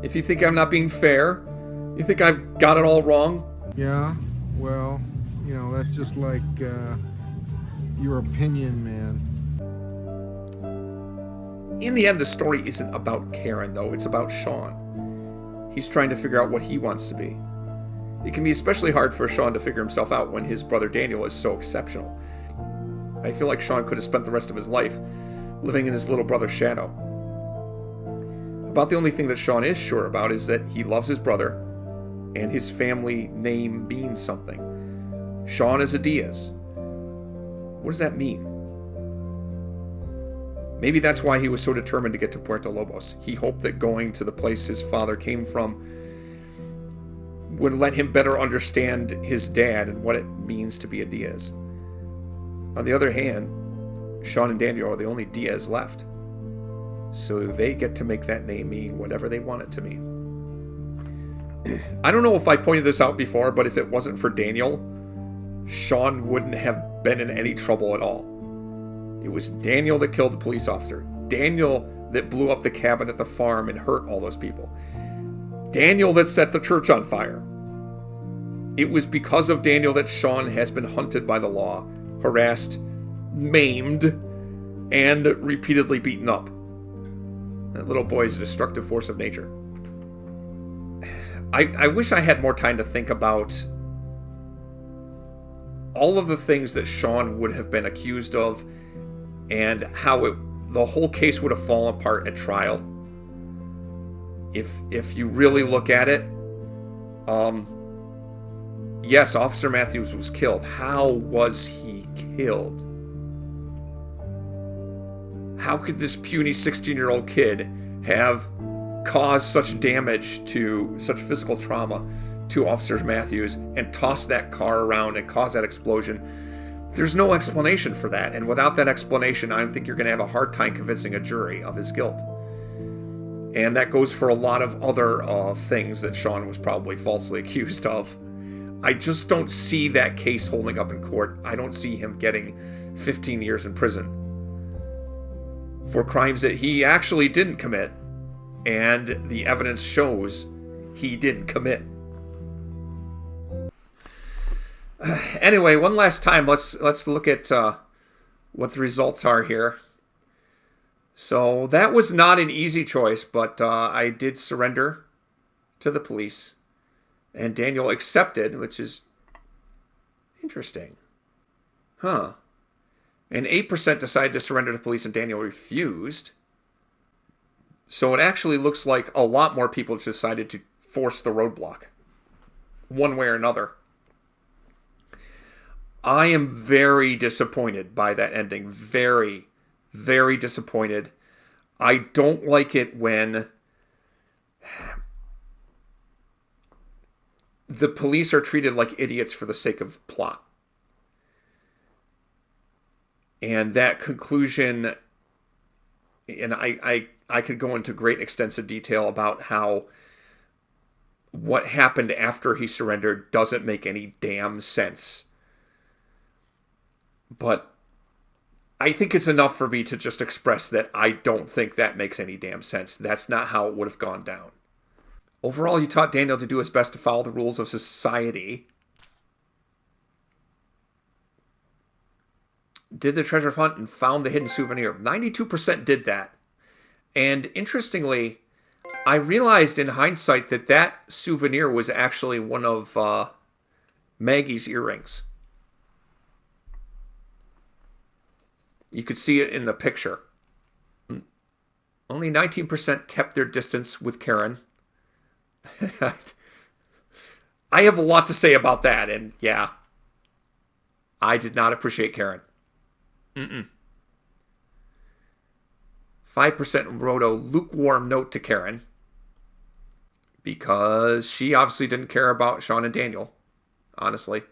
[SPEAKER 1] If you think I'm not being fair, you think I've got it all wrong?
[SPEAKER 14] Yeah, well, that's just like your opinion, man.
[SPEAKER 1] In the end, the story isn't about Karen, though. It's about Sean. He's trying to figure out what he wants to be. It can be especially hard for Sean to figure himself out when his brother Daniel is so exceptional. I feel like Sean could have spent the rest of his life living in his little brother's shadow. About the only thing that Sean is sure about is that he loves his brother, and his family name means something. Sean is a Diaz. What does that mean? Maybe that's why he was so determined to get to Puerto Lobos. He hoped that going to the place his father came from would let him better understand his dad and what it means to be a Diaz. On the other hand, Sean and Daniel are the only Diaz left, so they get to make that name mean whatever they want it to mean. I don't know if I pointed this out before, but if it wasn't for Daniel, Sean wouldn't have been in any trouble at all. It was Daniel that killed the police officer. Daniel that blew up the cabin at the farm and hurt all those people. Daniel that set the church on fire. It was because of Daniel that Sean has been hunted by the law, harassed, maimed, and repeatedly beaten up. That little boy is a destructive force of nature. I wish I had more time to think about all of the things that Sean would have been accused of and how the whole case would have fallen apart at trial. If you really look at it, yes, Officer Matthews was killed. How was he killed? How could this puny 16-year-old kid have caused such damage to such physical trauma to Officer Matthews and toss that car around and cause that explosion? There's no explanation for that, and without that explanation, I think you're going to have a hard time convincing a jury of his guilt. And that goes for a lot of other things that Sean was probably falsely accused of. I just don't see that case holding up in court. I don't see him getting 15 years in prison for crimes that he actually didn't commit, and the evidence shows he didn't commit. Anyway, one last time, let's look at what the results are here. So that was not an easy choice, but I did surrender to the police, and Daniel accepted, which is interesting. Huh. And 8% decided to surrender to police, and Daniel refused. So it actually looks like a lot more people decided to force the roadblock, one way or another. I am very disappointed by that ending. Very, very disappointed. I don't like it when the police are treated like idiots for the sake of plot. And that conclusion, and I could go into great extensive detail about how what happened after he surrendered doesn't make any damn sense. But I think it's enough for me to just express that I don't think that makes any damn sense. That's not how it would have gone down. Overall, you taught Daniel to do his best to follow the rules of society. Did the treasure hunt and found the hidden souvenir. 92% did that. And interestingly, I realized in hindsight that that souvenir was actually one of Maggie's earrings. You could see it in the picture. Only 19% kept their distance with Karen. I have a lot to say about that, and yeah, I did not appreciate Karen. 5% wrote a lukewarm note to Karen because she obviously didn't care about Sean and Daniel. Honestly.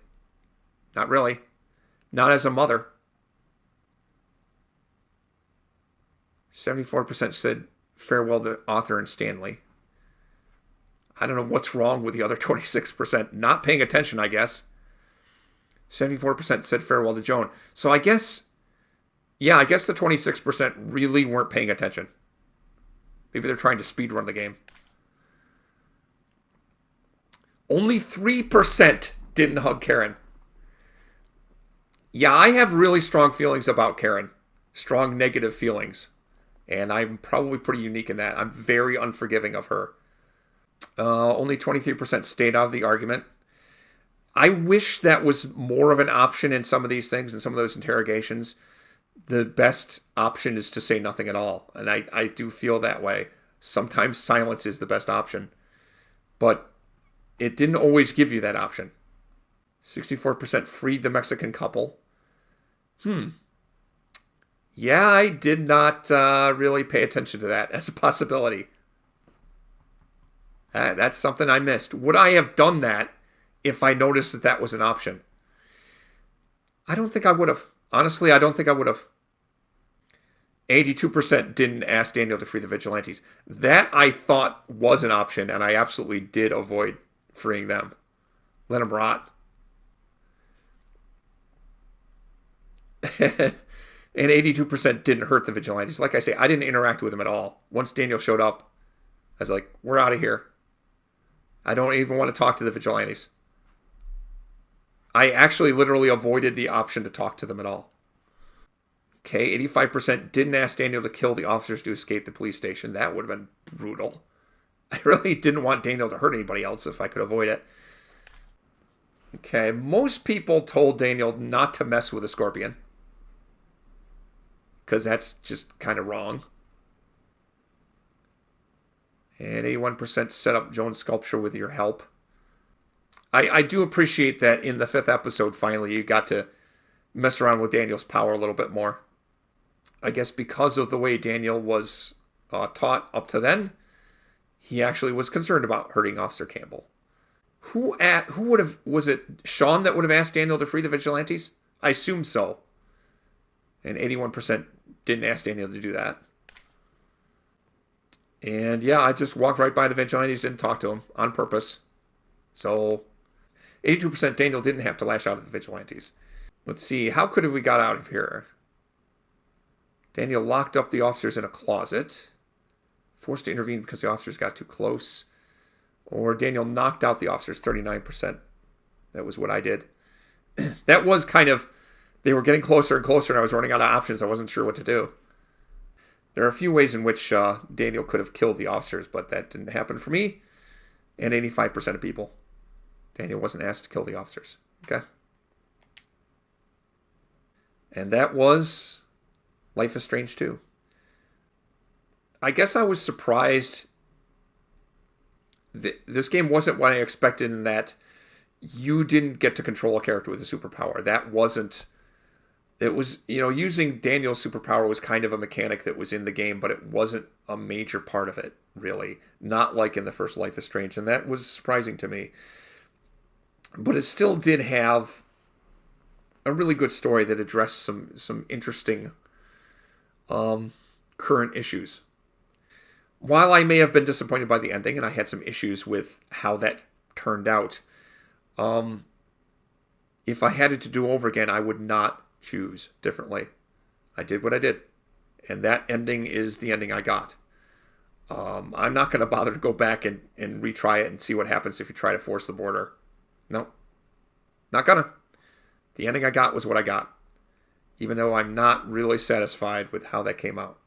[SPEAKER 1] Not really. Not as a mother. 74% said farewell to Arthur and Stanley. I don't know what's wrong with the other 26%. Not paying attention, I guess. 74% said farewell to Joan. So I guess the 26% really weren't paying attention. Maybe they're trying to speedrun the game. Only 3% didn't hug Karen. Yeah, I have really strong feelings about Karen. Strong negative feelings. And I'm probably pretty unique in that. I'm very unforgiving of her. Only 23% stayed out of the argument. I wish that was more of an option in some of these things, in some of those interrogations. The best option is to say nothing at all. And I do feel that way. Sometimes silence is the best option. But it didn't always give you that option. 64% freed the Mexican couple. Yeah, I did not really pay attention to that as a possibility. That's something I missed. Would I have done that if I noticed that that was an option? I don't think I would have. Honestly, I don't think I would have. 82% didn't ask Daniel to free the vigilantes. That I thought was an option, and I absolutely did avoid freeing them. Let them rot. And 82% didn't hurt the vigilantes. Like I say, I didn't interact with them at all. Once Daniel showed up, I was like, we're out of here. I don't even want to talk to the vigilantes. I actually literally avoided the option to talk to them at all. Okay, 85% didn't ask Daniel to kill the officers to escape the police station. That would have been brutal. I really didn't want Daniel to hurt anybody else if I could avoid it. Okay, most people told Daniel not to mess with a scorpion. Because that's just kind of wrong. And 81% set up Joan's sculpture with your help. I do appreciate that in the 5th episode, finally, you got to mess around with Daniel's power a little bit more. I guess because of the way Daniel was taught up to then, he actually was concerned about hurting Officer Campbell. Who would have, was it Sean that would have asked Daniel to free the vigilantes? I assume so. And 81% didn't ask Daniel to do that. And yeah, I just walked right by the vigilantes, didn't talk to them on purpose. So 82% Daniel didn't have to lash out at the vigilantes. Let's see, how could have we got out of here? Daniel locked up the officers in a closet. Forced to intervene because the officers got too close. Or Daniel knocked out the officers, 39%. That was what I did. That was kind of, they were getting closer and closer and I was running out of options. I wasn't sure what to do. There are a few ways in which Daniel could have killed the officers, but that didn't happen for me. And 85% of people. Daniel wasn't asked to kill the officers. Okay. And that was Life is Strange 2. I guess I was surprised. This game wasn't what I expected in that you didn't get to control a character with a superpower. That wasn't... It was, using Daniel's superpower was kind of a mechanic that was in the game, but it wasn't a major part of it, really. Not like in the first Life is Strange, and that was surprising to me. But it still did have a really good story that addressed some interesting current issues. While I may have been disappointed by the ending, and I had some issues with how that turned out, if I had it to do over again, I would not choose differently. I did what I did. And that ending is the ending I got. I'm not going to bother to go back and retry it and see what happens if you try to force the border. No. Not gonna. The ending I got was what I got. Even though I'm not really satisfied with how that came out.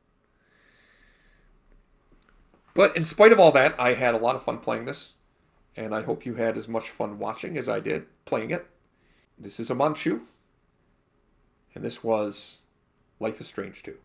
[SPEAKER 1] But in spite of all that, I had a lot of fun playing this. And I hope you had as much fun watching as I did playing it. This is Amanchu. And this was Life is Strange 2.